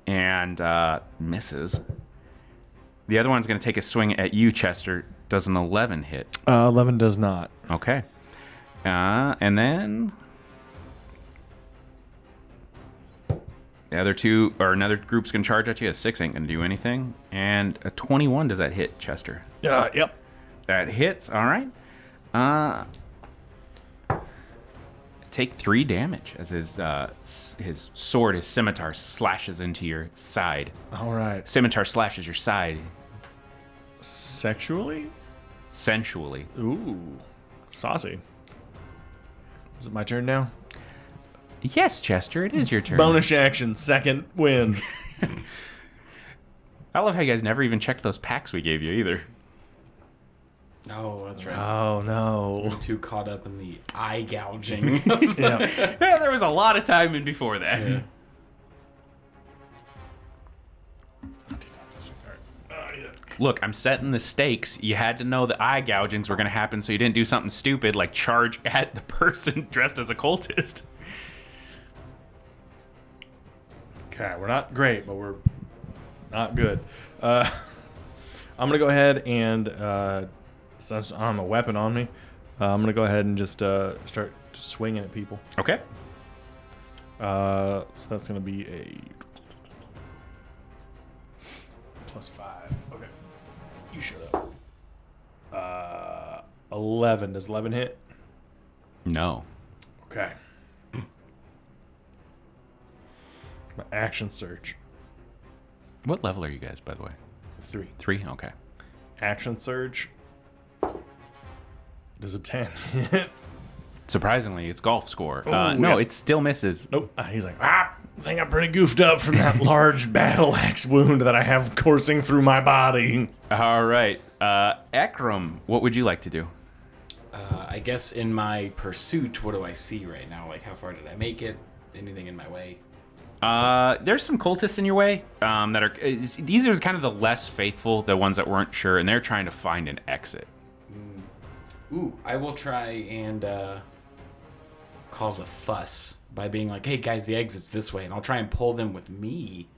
and misses. The other one's going to take a swing at you, Chester. Does an 11 hit? 11 does not. Okay. And then the other two, or another group's going to charge at you. A 6 ain't going to do anything. And a 21, does that hit, Chester? Yep. That hits. All right. Take 3 damage as his sword, his scimitar, slashes into your side. All right. Scimitar slashes your side Sexually? sensually. Ooh. Saucy. Is it my turn now? Yes, Chester, it is your turn. Bonus action, second wind. I love how you guys never even checked those packs we gave you either. Oh, that's right. Oh, no. I'm too caught up in the eye gouging. Yeah. Yeah, there was a lot of time in before that. Yeah. Look, I'm setting the stakes. You had to know that eye gougings were going to happen, so you didn't do something stupid like charge at the person dressed as a cultist. Okay, we're not great, but we're not good. I'm going to go ahead and, since I'm a weapon on me, I'm going to go ahead and just start swinging at people. Okay. So that's going to be a +5. Okay. You shut up. 11. Does 11 hit? No. Okay. My action surge. What level are you guys, by the way? 3. 3? Okay. Action surge. Does a 10 hit? Surprisingly, it's golf score. Oh, no, yeah. it still misses. Nope. He's like, I think I'm pretty goofed up from that large battle axe wound that I have coursing through my body. All right. Ekram, what would you like to do? I guess in my pursuit, what do I see right now? Like, how far did I make it? Anything in my way? There's some cultists in your way that are... these are kind of the less faithful, the ones that weren't sure, and they're trying to find an exit. Ooh, I will try and cause a fuss by being like, hey, guys, the exit's this way. And I'll try and pull them with me.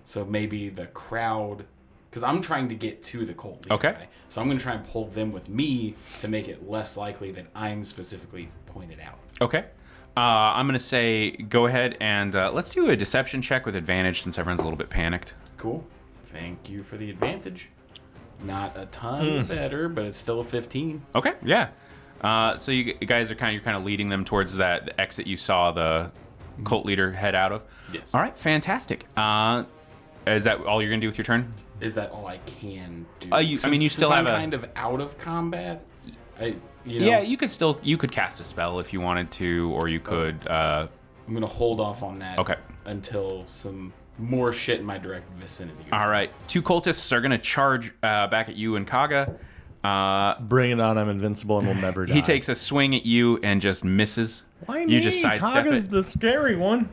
So maybe the crowd... Because I'm trying to get to the cult leader Okay. guy. So I'm going to try and pull them with me to make it less likely that I'm specifically pointed out. Okay. I'm going to say go ahead and let's do a deception check with advantage since everyone's a little bit panicked. Cool. Thank you for the advantage. Not a ton better, but it's still a 15. Okay, yeah. So you guys are kind of leading them towards that exit you saw the cult leader head out of. Yes. All right, fantastic. Is that all you're going to do with your turn? Is that all I can do? You still since have I'm a... kind of out of combat. Yeah, you could cast a spell if you wanted to, or you could. I'm gonna hold off on that. Okay. Until some more shit in my direct vicinity. All right, 2 cultists are gonna charge back at you and Kaga. Bring it on, I'm invincible and will never die. He takes a swing at you and just misses. Why you me? just sidestep Kaga's it. the scary one.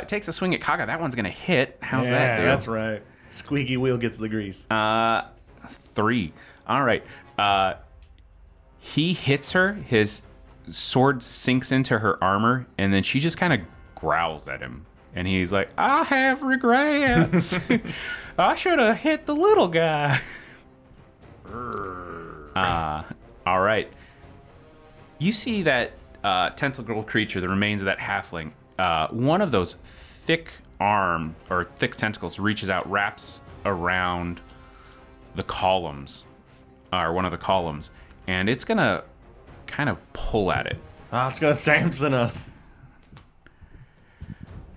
Takes a swing at Kaga. That one's gonna hit. How's Yeah, that do? that's right. Squeaky wheel gets the grease. 3. All right. He hits her. His sword sinks into her armor, and then she just kind of growls at him. And he's like, I have regrets. I should have hit the little guy. All right. You see that tentacle creature, the remains of that halfling. One of those thick tentacles reaches out, wraps around the columns, or one of the columns, and it's gonna kind of pull at it. It's gonna Samson us.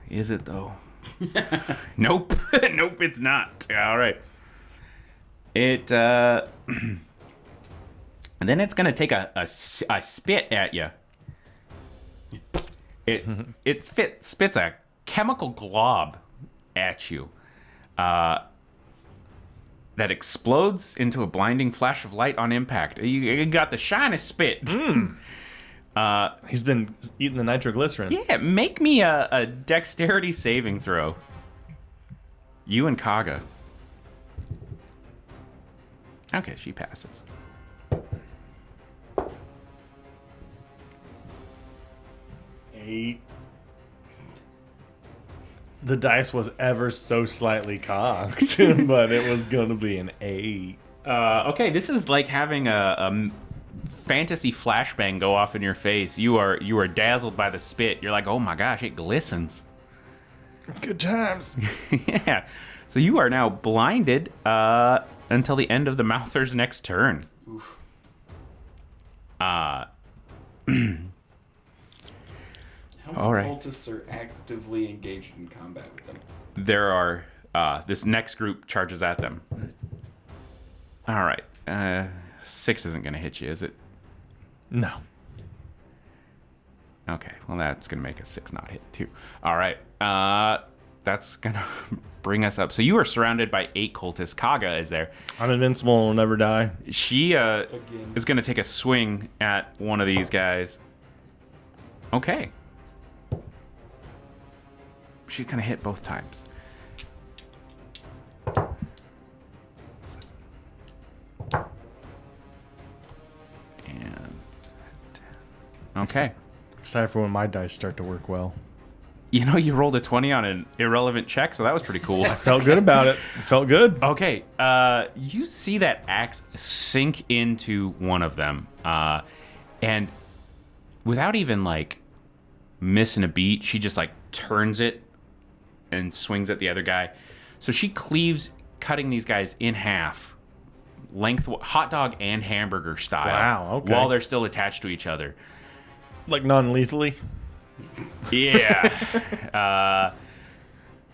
Is it though? Nope. Nope, it's not. All right. It and then it's gonna take a spit at you. It spits a chemical glob at you that explodes into a blinding flash of light on impact. You got the shiny spit. He's been eating the nitroglycerin. Yeah, make me a dexterity saving throw. You and Kaga. Okay, she passes. Eight. The dice was ever so slightly cocked, but it was going to be an 8. Okay, this is like having a fantasy flashbang go off in your face. You are dazzled by the spit. You're like, oh my gosh, it glistens. Good times. Yeah. So you are now blinded until the end of the Mouther's next turn. Oof. All How many right. cultists are actively engaged in combat with them? There are this next group charges at them. All right. 6 isn't going to hit you, is it? No. Okay, well, that's going to make a 6 not hit, too. All right. That's going to bring us up. So you are surrounded by 8 cultists. Kaga is there. I'm invincible and will never die. She is going to take a swing at one of these guys. Okay. She's going to hit both times. And 10. Okay. Except for when my dice start to work well. You know, you rolled a 20 on an irrelevant check, so that was pretty cool. Felt good about it. Felt good. Okay, you see that axe sink into one of them, and without even, like, missing a beat, she just, like, turns it and swings at the other guy. So she cleaves, cutting these guys in half, hot dog and hamburger style. Wow, okay. While they're still attached to each other. Like non-lethally. Yeah.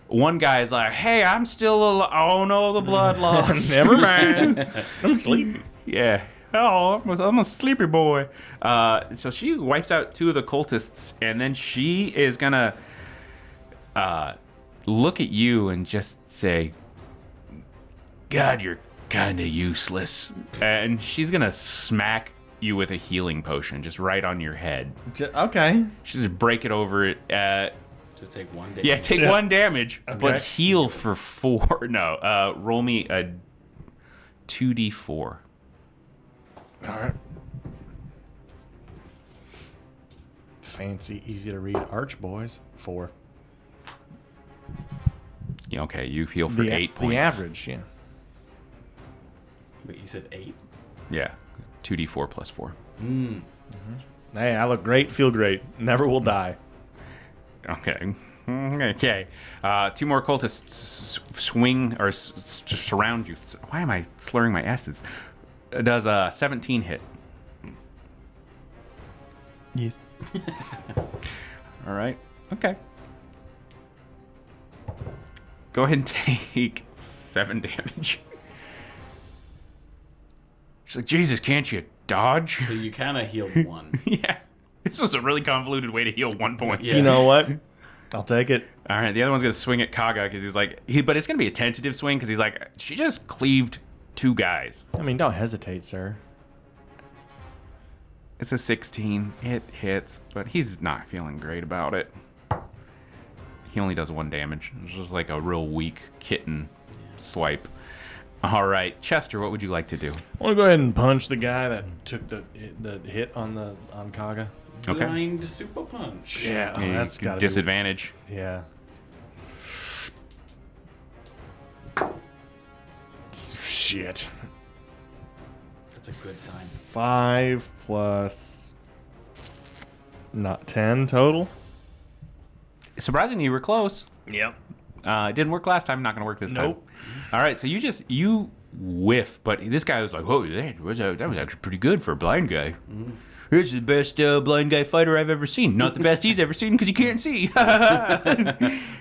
One guy's like, hey, I'm still alive. Oh, no, the blood loss. Never mind. I'm sleepy. Yeah. Oh, I'm a sleepy boy. So she wipes out 2 of the cultists, and then she is going to look at you and just say, God, you're kind of useless. And she's going to smack you with a healing potion just right on your head. Okay. She's just break it over it. To take 1 damage. Yeah, take 1 damage, Okay. but heal for 4. No, roll me a 2d4. All right. Fancy, easy to read arch boys. 4. Yeah, okay, you heal for 8 points. The average, yeah. Wait, you said 8? Yeah, 2d4 plus 4. Hey, I look great, feel great. Never will die. Okay. Okay. 2 more cultists swing or surround you. Why am I slurring my S's? Does a 17 hit? Yes. All right. Okay. Go ahead and take 7 damage. She's like, Jesus, can't you dodge? So you kind of healed 1. Yeah. This was a really convoluted way to heal 1 point. Yeah. You know what? I'll take it. All right, the other one's going to swing at Kaga because he's like, but it's going to be a tentative swing because he's like, she just cleaved 2 guys. I mean, don't hesitate, sir. It's a 16. It hits, but he's not feeling great about it. He only does 1 damage. It's just like a real weak kitten swipe. All right, Chester, what would you like to do? I want to go ahead and punch the guy that took the hit on Kaga. Okay. Blind super punch. Yeah, that's got to disadvantage. Yeah. Shit. That's a good sign. 5 plus not 10 total. Surprisingly, you were close. Yep. It didn't work last time. Not going to work this time. Nope. All right, so you whiff, but this guy was like, "Oh, that was actually pretty good for a blind guy. This is the best blind guy fighter I've ever seen. Not the best he's ever seen because he can't see."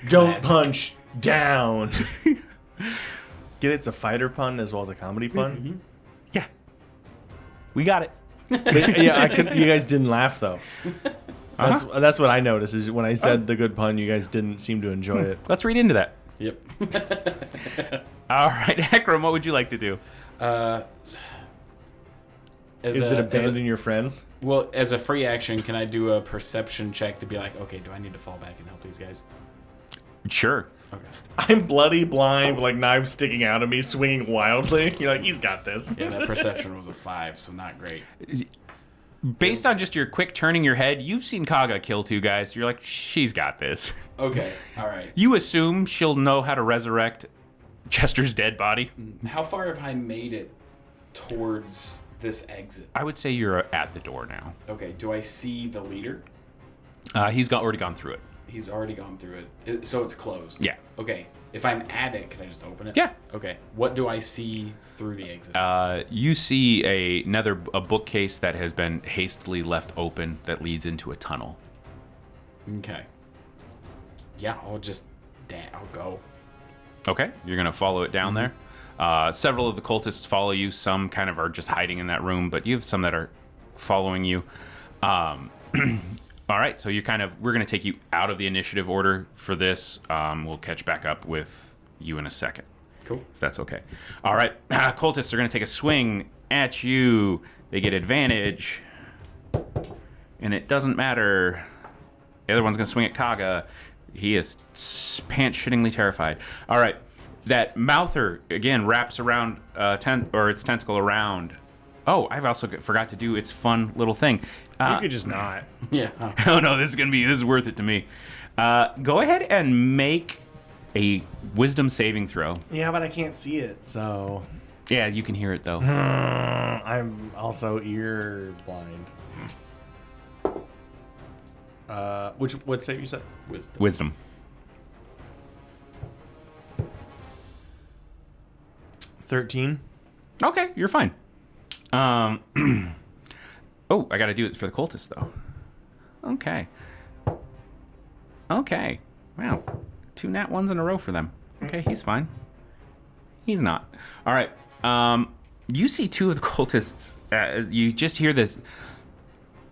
Don't punch down. Get it? It's a fighter pun as well as a comedy pun. Yeah, we got it. But, yeah, I could. You guys didn't laugh though. That's what I noticed is when I said the good pun, you guys didn't seem to enjoy it. Let's read into that. Yep. All right, Akram, what would you like to do? Is it abandon your friends? Well, as a free action, can I do a perception check to be like, okay, do I need to fall back and help these guys? Sure. Okay. I'm bloody blind with like knives sticking out of me, swinging wildly. You're like, he's got this. Yeah, that perception was a 5, so not great. Based on just your quick turning your head, you've seen Kaga kill 2 guys. You're like, she's got this. Okay, all right. You assume she'll know how to resurrect Chester's dead body. How far have I made it towards this exit? I would say you're at the door now. Okay, do I see the leader? He's already gone through it. He's already gone through it. So it's closed? Yeah. Okay, if I'm at it, can I just open it? Yeah. Okay, what do I see through the exit? You see a bookcase that has been hastily left open that leads into a tunnel. Okay. Yeah, I'll go. Okay, you're gonna follow it down there. Several of the cultists follow you. Some kind of are just hiding in that room, but you have some that are following you. All right, so we're going to take you out of the initiative order for this. We'll catch back up with you in a second. Cool. If that's okay. All right, cultists are going to take a swing at you. They get advantage, and it doesn't matter. The other one's going to swing at Kaga. He is pants-shittingly terrified. All right, that mouther, again, wraps around its tentacle around. Oh, I've also forgot to do its fun little thing. You could just not. Yeah. Oh no, this is worth it to me. Go ahead and make a wisdom saving throw. Yeah, but I can't see it, so... Yeah, you can hear it though. I'm also ear blind. What save you said? Wisdom. 13. Okay, you're fine. Oh, I got to do it for the cultists though. Okay. Wow, 2 nat 1s in a row for them. Okay, he's fine. He's not. All right. You see 2 of the cultists. You just hear this.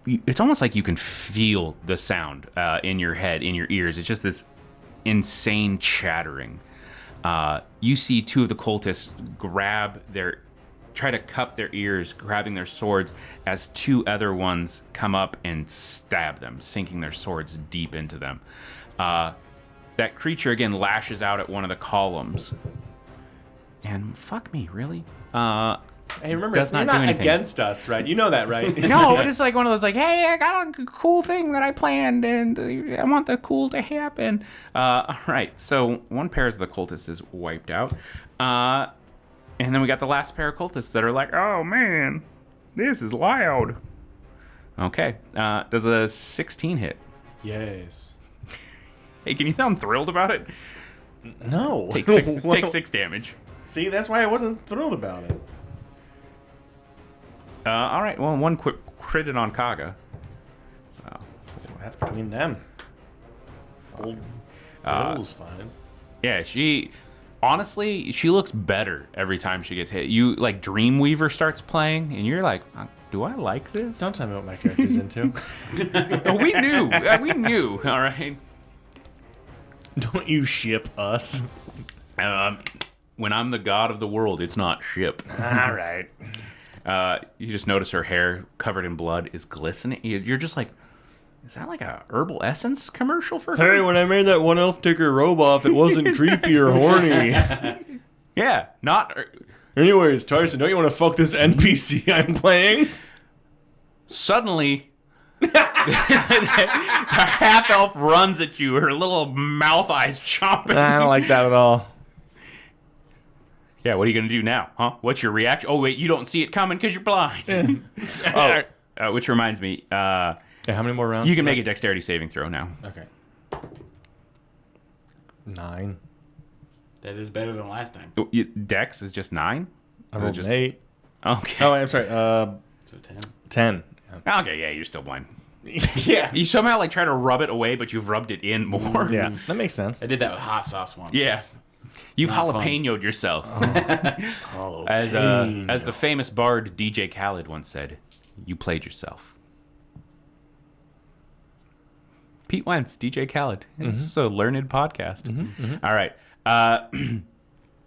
It's almost like you can feel the sound in your head, in your ears. It's just this insane chattering. You see 2 of the cultists try to cup their ears, grabbing their swords, as 2 other ones come up and stab them, sinking their swords deep into them. That creature again lashes out at one of the columns. And fuck me, really? Hey, remember, Does you're not do not anything. against us, right? You know that, right? No, it's like one of those like, hey, I got a cool thing that I planned, and I want the cool to happen. All right, so 1 pair of the cultists is wiped out. And then we got the last pair of cultists that are like, oh, man, this is loud. Okay, does a 16 hit? Yes. Hey, can you sound thrilled about it? No. Take 6 damage. See, that's why I wasn't thrilled about it. All right, well, 1 quick critted on Kaga. So, That's between them. Old Bill's fine. yeah, honestly, she looks better every time she gets hit. You, like, Dreamweaver starts playing, and you're like, do I like this? Don't tell me what my character's into. We knew. We knew, all right? Don't you ship us. When I'm the god of the world, it's not ship. All right. You just notice her hair covered in blood is glistening. You're just like, is that like a herbal essence commercial for her? Hey, when I made that one elf ticker Roboff, it wasn't creepy or horny. Yeah, not... Anyways, Tyson, don't you want to fuck this NPC I'm playing? Suddenly, the half-elf runs at you, her little mouth eyes chomping. I don't like that at all. Yeah, what are you going to do now, huh? What's your reaction? Oh, wait, you don't see it coming because you're blind. Which reminds me, Yeah, how many more rounds? you can make a dexterity saving throw now. Okay. 9. That is better than last time. Dex is just 9? I rolled just- an 8. Okay. Oh, I'm sorry. So 10. 10. Okay, yeah, you're still blind. Yeah. You somehow like try to rub it away, but you've rubbed it in more. Yeah, that makes sense. I did that with hot sauce once. Yeah. You've Not fun. jalapeño'd yourself. Oh, As the famous bard DJ Khaled once said, you played yourself. Pete Wentz, DJ Khaled. This is a learned podcast. All right.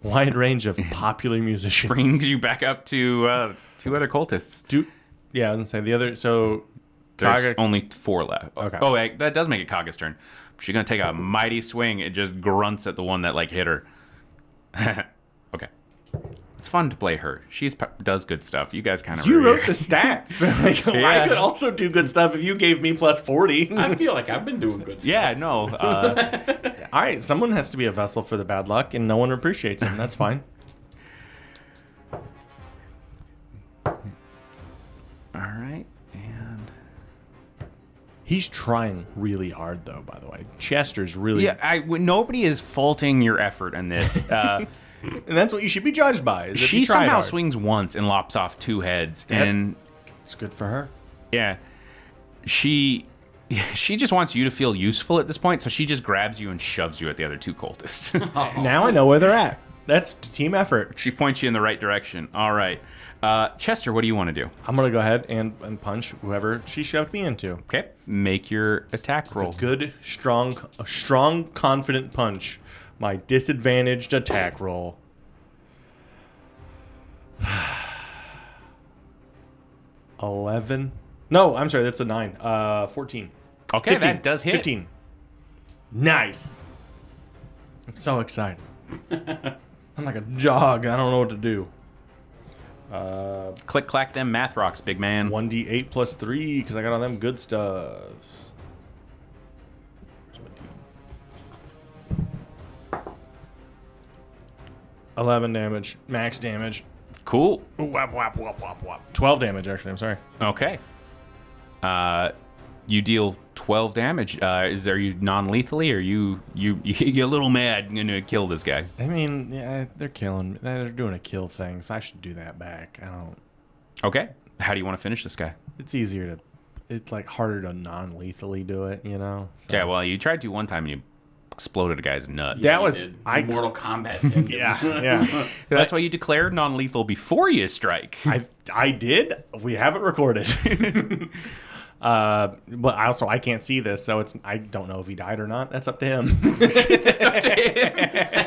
wide range of popular musicians. Brings you back up to 2 other cultists. Yeah, I was gonna say the other. So There's Kaga, only 4 left. Okay. Oh, wait, that does make it Kaga's turn. She's going to take a mighty swing. It just grunts at the one that, like, hit her. Okay. It's fun to play her. She does good stuff. You guys kind of... you wrote the stats. Like, Yeah. I could also do good stuff if you gave me plus 40. I feel like I've been doing good stuff. Yeah, no. All right, someone has to be a vessel for the bad luck, and no one appreciates him. That's fine. All right. And... He's trying really hard, though, by the way. Chester's really... Yeah, nobody is faulting your effort in this. And that's what you should be judged by. Is if She you tried somehow hard. swings once and lops off 2 heads. Yep. And It's good for her. yeah, she just wants you to feel useful at this point, so she just grabs you and shoves you at the other 2 cultists. Now I know where they're at. That's team effort. She points you in the right direction. All right. Chester, what do you want to do? I'm gonna go ahead and punch whoever she shoved me into. Okay, make your attack roll. Good, strong, confident punch. My disadvantaged attack roll. 11. No, I'm sorry. That's a 9. 14. Okay, 15. that does hit. 15. Nice. I'm so excited. I'm like a jog. I don't know what to do. Click clack them math rocks, big man. 1d8 plus 3 because I got all them good stuffs. Where's my D? 11 damage. Max damage. Cool. Whap, whap, whap, whap, whap. 12 damage, actually. I'm sorry. Okay. You deal 12 damage. Are you non-lethally, or you're a little mad and gonna kill this guy? I mean, yeah, they're killing me. They're doing a kill thing, so I should do that back. I don't. Okay. How do you want to finish this guy? It's easier to. It's like harder to non-lethally do it, you know? So. Yeah, well, you tried to one time and you exploded a guy's nuts. That was. Mortal Kombat. Thing. Yeah. That's why you declared non-lethal before you strike. I did. We have it recorded. But I can't see this, so I don't know if he died or not. That's up to him. I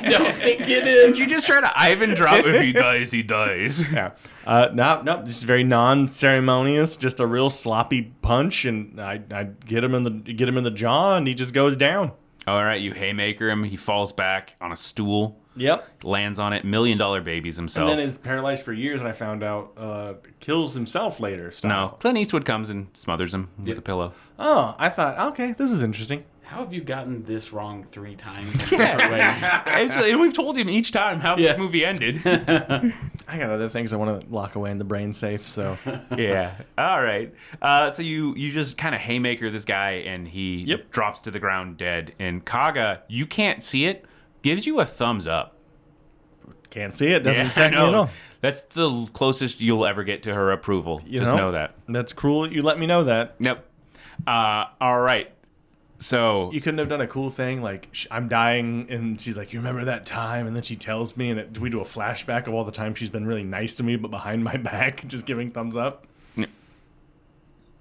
don't think it is. Did you just try to Ivan drop? If he dies, he dies. Yeah. No. This is very non-ceremonious. Just a real sloppy punch, and I get him in the jaw, and he just goes down. All right, you haymaker him. He falls back on a stool. Yep. Lands on it. $1 million babies himself. And then is paralyzed for years, and I found out kills himself later. No, Clint Eastwood comes and smothers him with a pillow. Oh, I thought, okay, this is interesting. How have you gotten this wrong 3 times in different ways? Actually, and we've told him each time how this movie ended. I got other things I want to lock away in the brain safe, so. Yeah. All right. So you just kind of haymaker this guy, and he drops to the ground dead. And Kaga, you can't see it, gives you a thumbs up. Can't see it. Doesn't Yeah, affect me I at know. all. That's the closest you'll ever get to her approval. Just know that. That's cruel that you let me know that. Yep. All right. So You couldn't have done a cool thing like I'm dying, and she's like, "You remember that time?" And then she tells me, and we do a flashback of all the time she's been really nice to me, but behind my back, just giving thumbs up.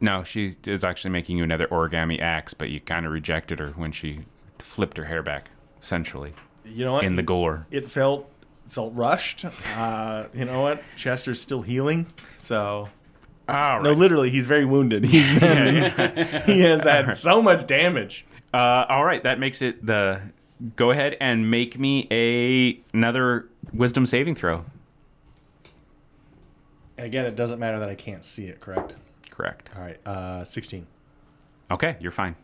no, she is actually making you another origami axe, but you kind of rejected her when she flipped her hair back, essentially. You know what? In the gore. It felt rushed. You know what? Chester's still healing, so. All right. No, literally, he's very wounded. He has had so much damage. All right, that makes it the. Go ahead and make me another wisdom saving throw. Again, it doesn't matter that I can't see it, correct? Correct. All right, 16. Okay, you're fine.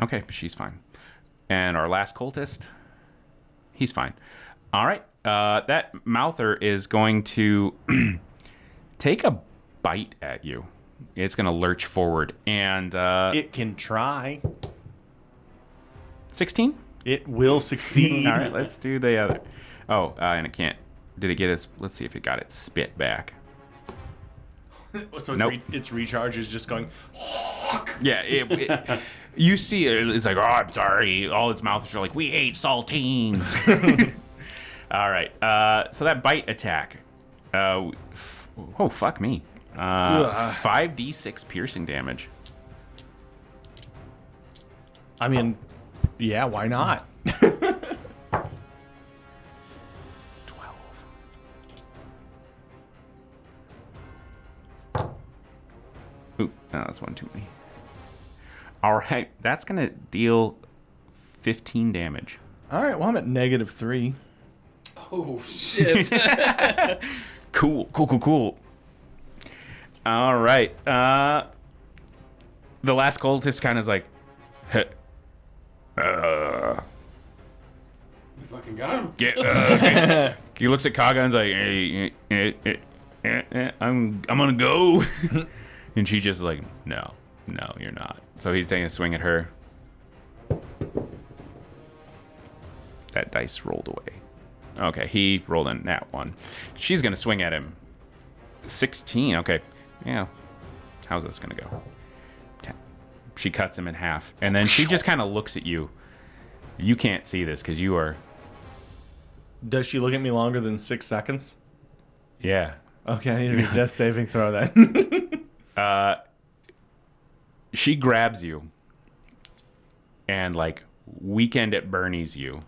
Okay, she's fine. And our last cultist, he's fine. All right, that mouther is going to take a bite at you. It's going to lurch forward, and It can try. 16? It will succeed. All right, let's do the other. Oh, and it can't. Did it get its? Let's see if it got its spit back. So Nope. its recharge is just going. Yeah, you see it. It's like, oh, I'm sorry. All its mouths are like, we ate saltines. All right. So that bite attack. Oh, fuck me. 5d6 piercing damage. I mean, yeah, why not? 12. Ooh, no, that's one too many. All right, that's gonna deal 15 damage. All right, well, I'm at -3. Oh, shit. Cool. All right. The last cultist kind of is like, You fucking got him. he looks at Kaga and's like, I'm gonna go. And she just like, no, you're not. So he's taking a swing at her. That dice rolled away. Okay, he rolled in that one. She's gonna swing at him. 16. Okay, yeah. How's this gonna go? 10. She cuts him in half, and then she just kind of looks at you. You can't see this because you are Does she look at me longer than 6 seconds? Yeah. Okay, I need to do a death saving throw then. She grabs you and like Weekend at Bernie's you,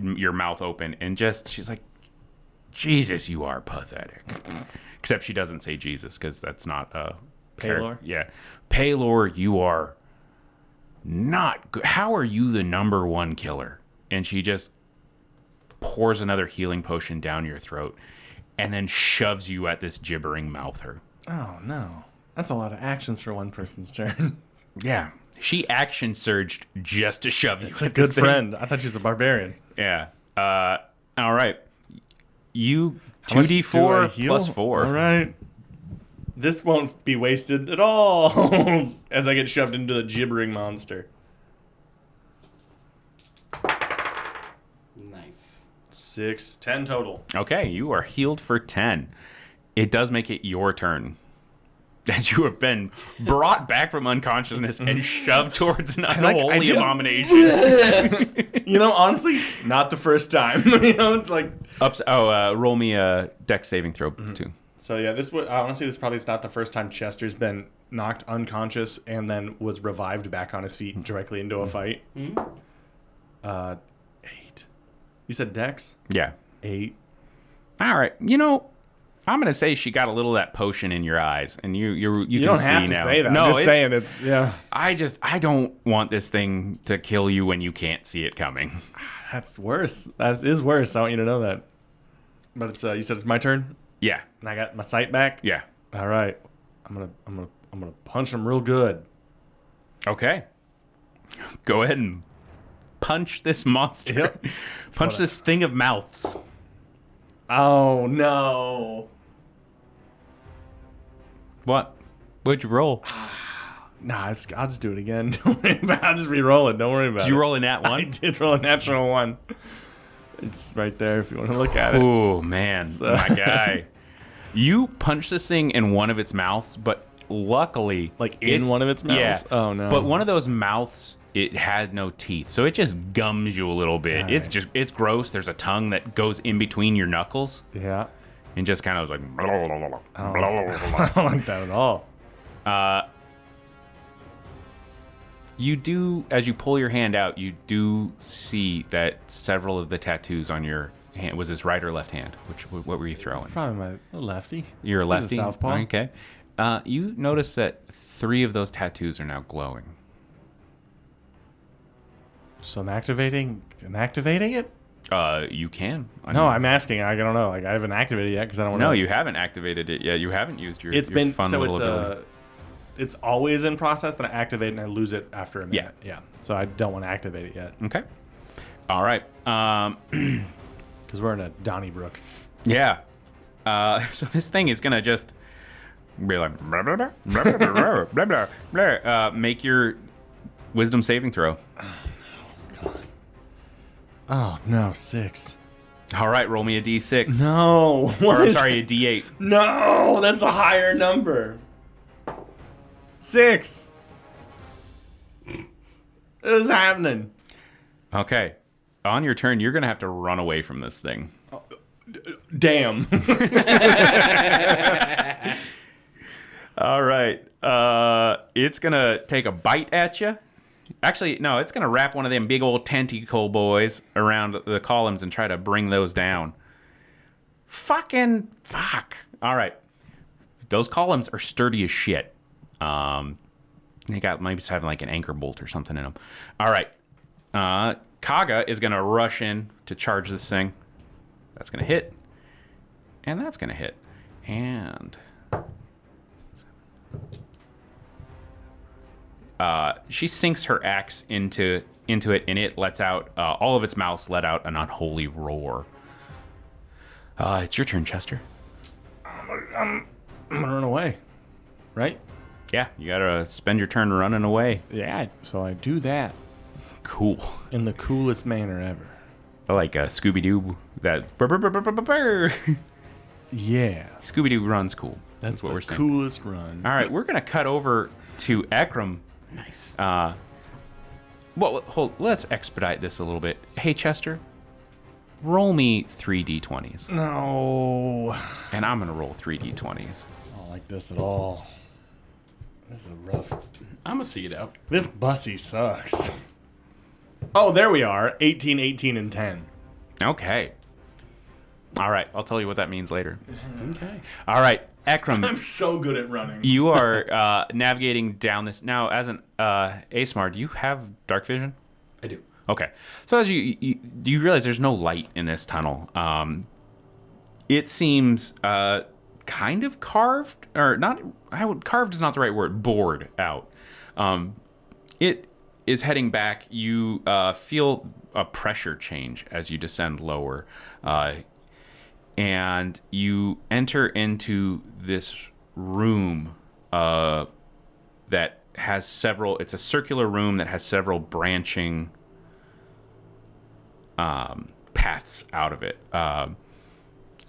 your mouth open, and she's like, Jesus, you are pathetic. Except she doesn't say Jesus because that's not a Paylor? Yeah. Paylor, you are not good. How are you the number one killer? And she just pours another healing potion down your throat and then shoves you at this gibbering mouther. Oh, no. That's a lot of actions for one person's turn. Yeah. She action surged just to shove you. It's a good friend. I thought she was a barbarian. Yeah. All right. You How much do I 2d4 heal? plus 4. All right. This won't be wasted at all as I get shoved into the gibbering monster. Nice. 6, 10 total. Okay, you are healed for 10. It does make it your turn. As you have been brought back from unconsciousness and shoved towards an unholy abomination. You know, honestly, not the first time. You know, it's like... Roll me a dex saving throw, too. So, yeah, honestly, this probably is not the first time Chester's been knocked unconscious and then was revived back on his feet directly into a fight. 8. You said dex? Yeah. 8. All right. You know, I'm going to say she got a little of that potion in your eyes, and you can don't see have to now. say that. No, I'm just saying it's, yeah. I don't want this thing to kill you when you can't see it coming. That's worse. That is worse. I want you to know that. But it's you said it's my turn, Yeah. and I got my sight back. Yeah. All right. I'm gonna punch him real good. Okay. Go ahead and punch this monster. Yep. Punch this thing of mouths. Oh no. What? What'd you roll? Nah, I'll just do it again. Don't worry about it. I'll just re-roll it. Don't worry about it. Did you roll a nat I 1? did roll a natural 1. It's right there if you want to look at it. Oh, man. My guy. You punch this thing in one of its mouths, but luckily... Like in one of its mouths? Yeah. Oh, no. But one of those mouths, it had no teeth, so it just gums you a little bit. All right. It's gross. There's a tongue that goes in between your knuckles Yeah. and just kind of like... I don't like that at all. You do, as you pull your hand out, you do see that several of the tattoos on your hand, was this right or left hand? What were you throwing? Probably my lefty. You're a He's lefty? southpaw. Okay. You notice that 3 of those tattoos are now glowing. So I'm activating it? You can. No, I'm asking. I don't know. Like I haven't activated it yet because I don't want to. No, you haven't activated it yet. You haven't used your, It's your been fun so little it's ability. it's always in process. Then I activate and I lose it after a Yeah. minute. Yeah. So I don't want to activate it yet Okay. All right. because we're in a Donnybrook. Yeah. So this thing is gonna just be like blah, blah, blah, blah, blah, blah, blah, blah, blah. Make your wisdom saving throw. Oh no, 6. All right, roll me a d6. No. Or I'm sorry, a d8. No, that's a higher number. 6. What is happening? Okay. On your turn, you're gonna have to run away from this thing. Damn. All right. It's gonna take a bite at you. Actually, no, it's gonna wrap one of them big old tentacle boys around the columns and try to bring those down. Fucking fuck. All right. Those columns are sturdy as shit. They got maybe just having like an anchor bolt or something in them. All right. Kaga is gonna rush in to charge this thing. That's gonna hit. And that's gonna hit. And she sinks her axe into it, and it lets out all of its mouths let out an unholy roar. It's your turn, Chester. I'm gonna run away. Right? Yeah, you gotta spend your turn running away. Yeah. So I do that Cool. in the coolest manner ever. I like Scooby-Doo. That Yeah. Scooby-Doo runs cool. That's what the we're saying. coolest run. All right, we're gonna cut over to Ekram. Nice. Well, let's expedite this a little bit. Hey, Chester, roll me 3d20s. No. And I'm going to roll 3d20s. I don't like this at all. This is rough. I'm gonna see it out. This bussy sucks. Oh, there we are. 18, 18, and 10. Okay. All right. I'll tell you what that means later. Okay. All right. Ekram, I'm so good at running. you are navigating down this. Now, as an ASMR, do you have dark vision? I do. Okay. So as you realize there's no light in this tunnel. It seems kind of carved, or not. Carved is not the right word. Bored out. It is heading back. You feel a pressure change as you descend lower, and you enter into this room that has several. It's a circular room that has several branching paths out of it.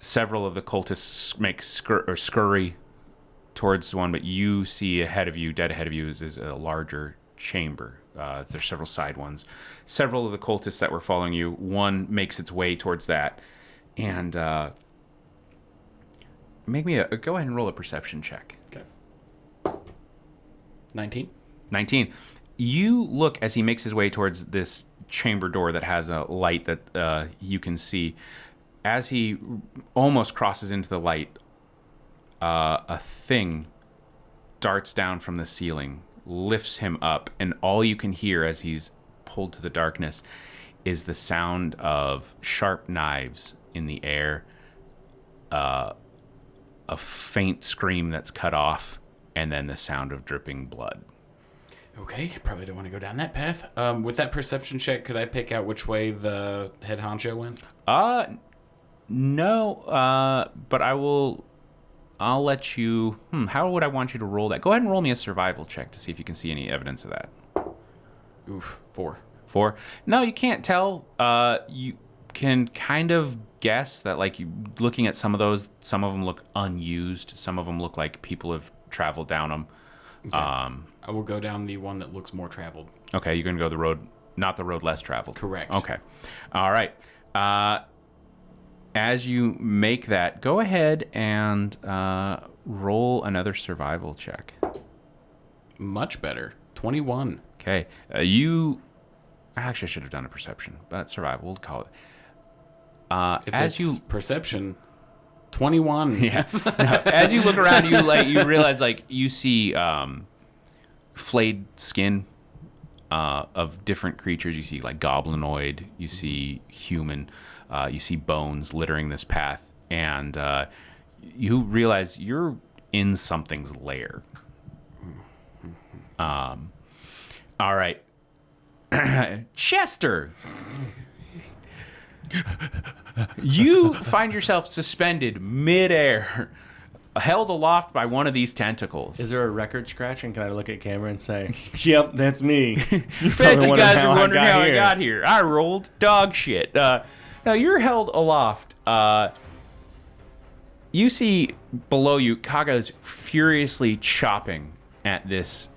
Several of the cultists make scurry towards one, but you see ahead of you, dead ahead of you, is a larger chamber. There's several side ones. Several of the cultists that were following you, one makes its way towards that, and make me go ahead and roll a perception check. Okay. 19. 19. You look as he makes his way towards this chamber door that has a light that you can see. As he almost crosses into the light, a thing darts down from the ceiling, lifts him up, and all you can hear as he's pulled to the darkness is the sound of sharp knives in the air, a faint scream that's cut off, and then the sound of dripping blood. Okay, probably don't want to go down that path. With that perception check, could I pick out which way the head honcho went? No, but I'll let you... how would I want you to roll that? Go ahead and roll me a survival check to see if you can see any evidence of that. Oof, 4. 4? No, you can't tell. You can kind of guess that, like, you looking at some of those, some of them look unused. Some of them look like people have traveled down them. Okay. I will go down the one that looks more traveled. Okay, you're going to go the road, not the road less traveled. Correct. Okay. All right. As you make that, go ahead and roll another survival check. Much better. 21. Okay. Actually, I should have done a perception, but survival, we'll call it. If As it's you... perception, 21. Yes. As you look around, you realize, like, you see flayed skin of different creatures. You see, like, goblinoid. You see human. You see bones littering this path, and you realize you're in something's lair. All right. Chester! You find yourself suspended midair, held aloft by one of these tentacles. Is there a record scratch, and can I look at camera and say, "Yep, that's me"? You Bet you guys are wondering how I got here. I rolled dog shit. Now you're held aloft. You see below you, Kaga's furiously chopping at this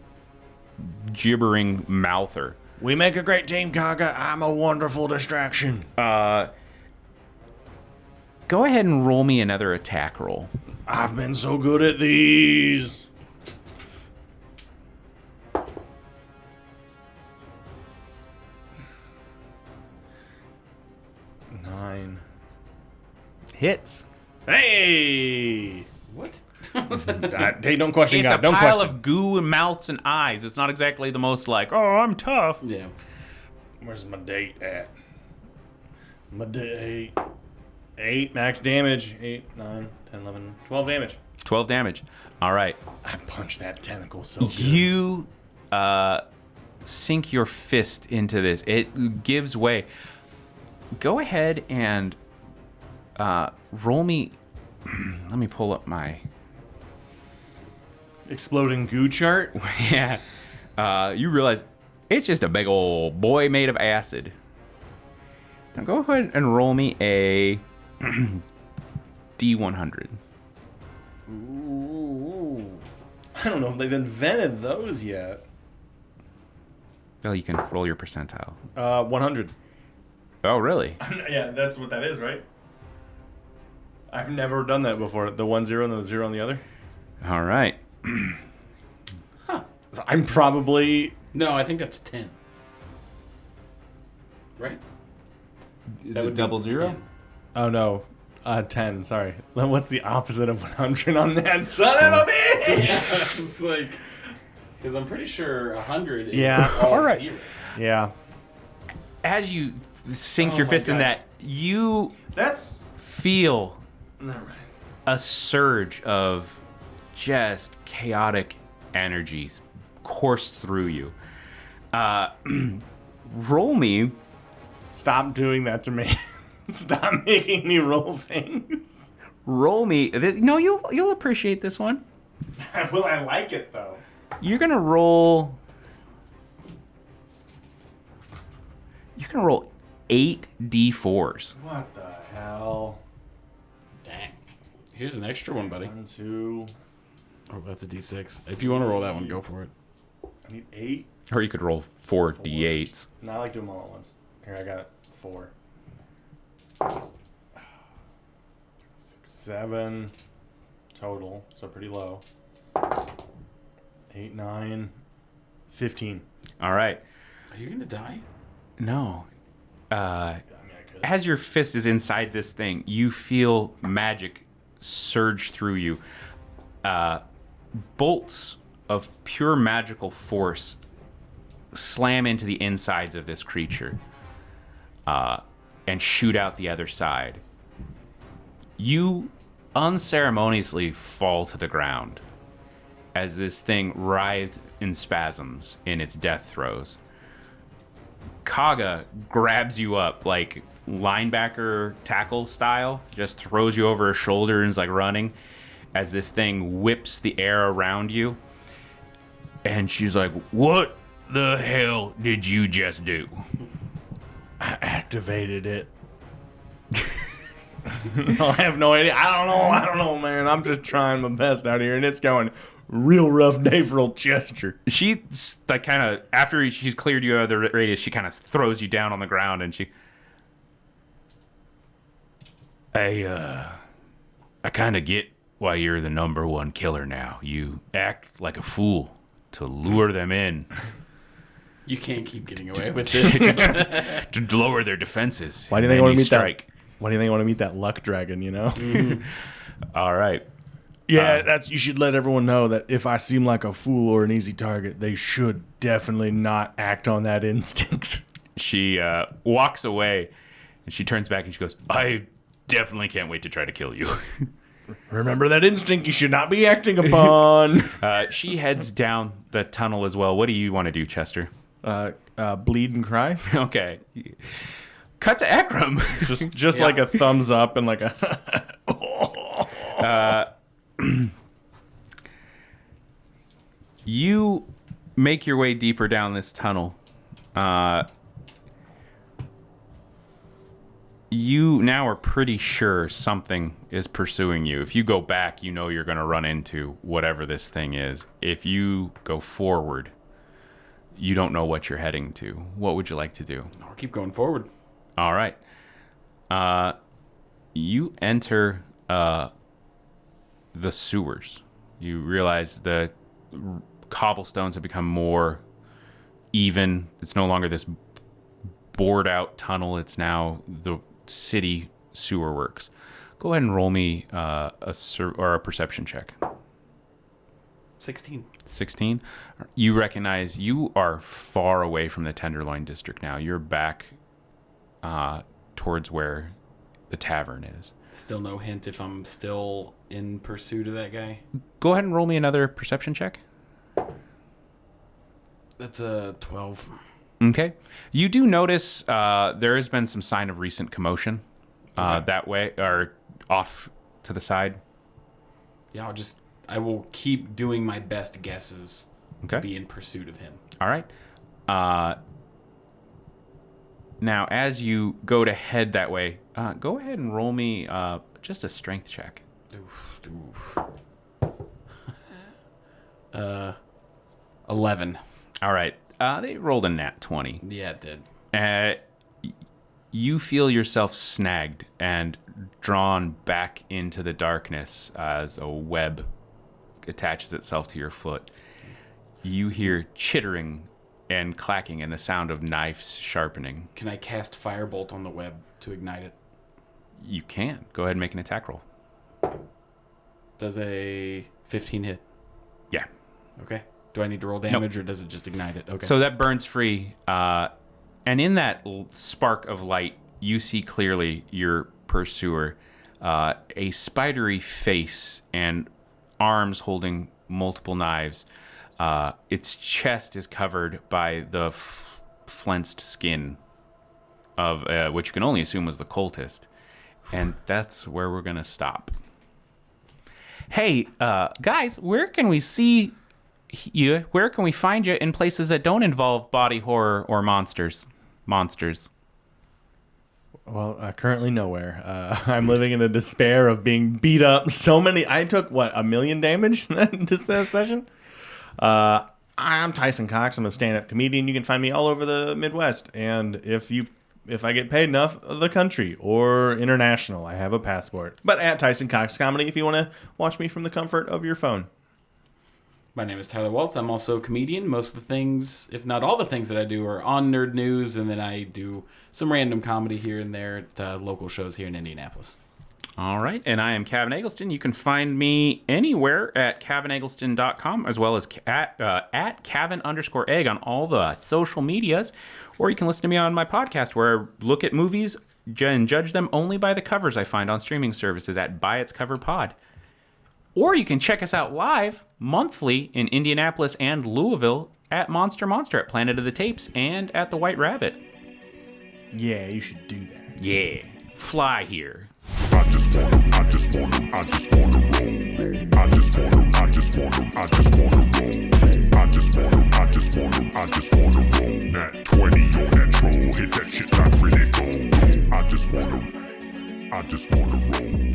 gibbering mouther. We make a great team, Kaga. I'm a wonderful distraction. Go ahead and roll me another attack roll. I've been so good at these. Nine. Hits. Hey! What? Hey, don't question It's God. a Don't pile question. of goo and mouths and eyes. It's not exactly the most like, oh, I'm tough. Yeah. Where's my date at? My date. 8 max damage. 8, 9, 10, 11, 12 damage. 12 damage. All right. I punched that tentacle so good. You sink your fist into this. It gives way. Go ahead and roll me. Let me pull up my... Exploding goo chart? Yeah. You realize it's just a big old boy made of acid. Now go ahead and roll me a D100. Ooh. I don't know if they've invented those yet. Well, you can roll your percentile. 100. Oh, really? Yeah, that's what that is, right? I've never done that before. The 1 0 and the 0 on the other. All right. I'm probably. No, I think that's 10. Right? Is That it would be double zero? 10. Oh no, 10. Sorry. What's the opposite of 100 on that? Son of a bitch! Yeah, it's like, because I'm pretty sure 100 is Yeah, all all right. zeros. Yeah, As you sink Oh your my fist in God. that, you that's. feel Never mind. a surge of just chaotic energies course through you. Roll me. Stop doing that to me. Stop making me roll things. Roll me. No, you'll appreciate this one. Will I like it though? You're gonna roll. You're gonna roll 8d4s. What the hell? Dang. Here's an extra one, buddy. 1, 2. Oh, that's a D6. If you want to roll that one, go for it. I need 8. Or you could roll 4d8s. No, I like doing them all at once. Here, I got 4. 7 total, so pretty low. 8, 9, 15. All right. Are you going to die? No. I mean, I could. As your fist is inside this thing, you feel magic surge through you. Bolts of pure magical force slam into the insides of this creature and shoot out the other side. You unceremoniously fall to the ground as this thing writhes in spasms in its death throes. Kaga grabs you up like linebacker tackle style, just throws you over her shoulder and is like running as this thing whips the air around you. And she's like, "What the hell did you just do?" I activated it. I have no idea. I don't know, man. I'm just trying my best out here, and it's going real rough day for old Chester. She like kind of after she's cleared you out of the radius, she kind of throws you down on the ground, and I kind of get why you're the #1 killer now. You act like a fool to lure them in, You can't keep getting away with this. to lower their defenses. Why do you think I and want to you meet strike? Why do you think I want to meet that luck dragon? You know? All right. Yeah, that's. You should let everyone know that if I seem like a fool or an easy target, they should definitely not act on that instinct. She walks away, and she turns back and she goes, "I definitely can't wait to try to kill you." Remember that instinct you should not be acting upon. She heads down the tunnel as well. What do you want to do, Chester? Bleed and cry. Okay. Cut to Ekram. Just like a thumbs up and like a. You make your way deeper down this tunnel. You now are pretty sure something is pursuing you. If you go back, you know you're going to run into whatever this thing is. If you go forward, you don't know what you're heading to. What would you like to do? I'll keep going forward. All right. You enter the sewers. You realize the cobblestones have become more even. It's no longer this bored out tunnel. It's now the city sewer works. Go ahead and roll me a perception check. 16. 16. You recognize you are far away from the Tenderloin district now. You're back towards where the tavern is. Still no hint if I'm still in pursuit of that guy. Go ahead and roll me another perception check. That's a 12. Okay. You do notice there has been some sign of recent commotion that way, or off to the side. Yeah, I will keep doing my best guesses to Okay. be in pursuit of him. All right. Now, as you go to head that way, go ahead and roll me just a strength check. Oof. 11. All right. They rolled a nat 20. Yeah, it did. you feel yourself snagged and drawn back into the darkness as a web attaches itself to your foot. You hear chittering and clacking and the sound of knives sharpening. Can I cast Firebolt on the web to ignite it? You can. Go ahead and make an attack roll. Does a 15 hit? Yeah. Okay. Do I need to roll damage or does it just ignite it? Okay. So that burns free. And in that spark of light, you see clearly your pursuer. A spidery face and arms holding multiple knives. Its chest is covered by the flensed skin of which you can only assume was the cultist. And that's where we're going to stop. Hey, guys, where can we see you? Where can we find you in places that don't involve body horror or monsters? Well, currently nowhere. I'm living in the despair of being beat up so many. I took, 1 million damage this session? I'm Tyson Cox. I'm a stand-up comedian. You can find me all over the Midwest. And if I get paid enough, the country or international, I have a passport. But at Tyson Cox Comedy if you want to watch me from the comfort of your phone. My name is Tyler Waltz. I'm also a comedian. Most of the things, if not all the things that I do, are on Nerd News, and then I do some random comedy here and there at local shows here in Indianapolis. All right, and I am Kevin Eggleston. You can find me anywhere at kevineggleston.com, as well as at Kevin_egg on all the social medias, or you can listen to me on my podcast where I look at movies and judge them only by the covers I find on streaming services at Buy Its Cover Pod. Or you can check us out live monthly in Indianapolis and Louisville at Monster at Planet of the Tapes and at the White Rabbit. Yeah, you should do that. Yeah, fly here. I just wanna roll. I just wanna roll. I just wanna roll. Nat 20 on that troll. Hit that shit like really gold. I just wanna roll.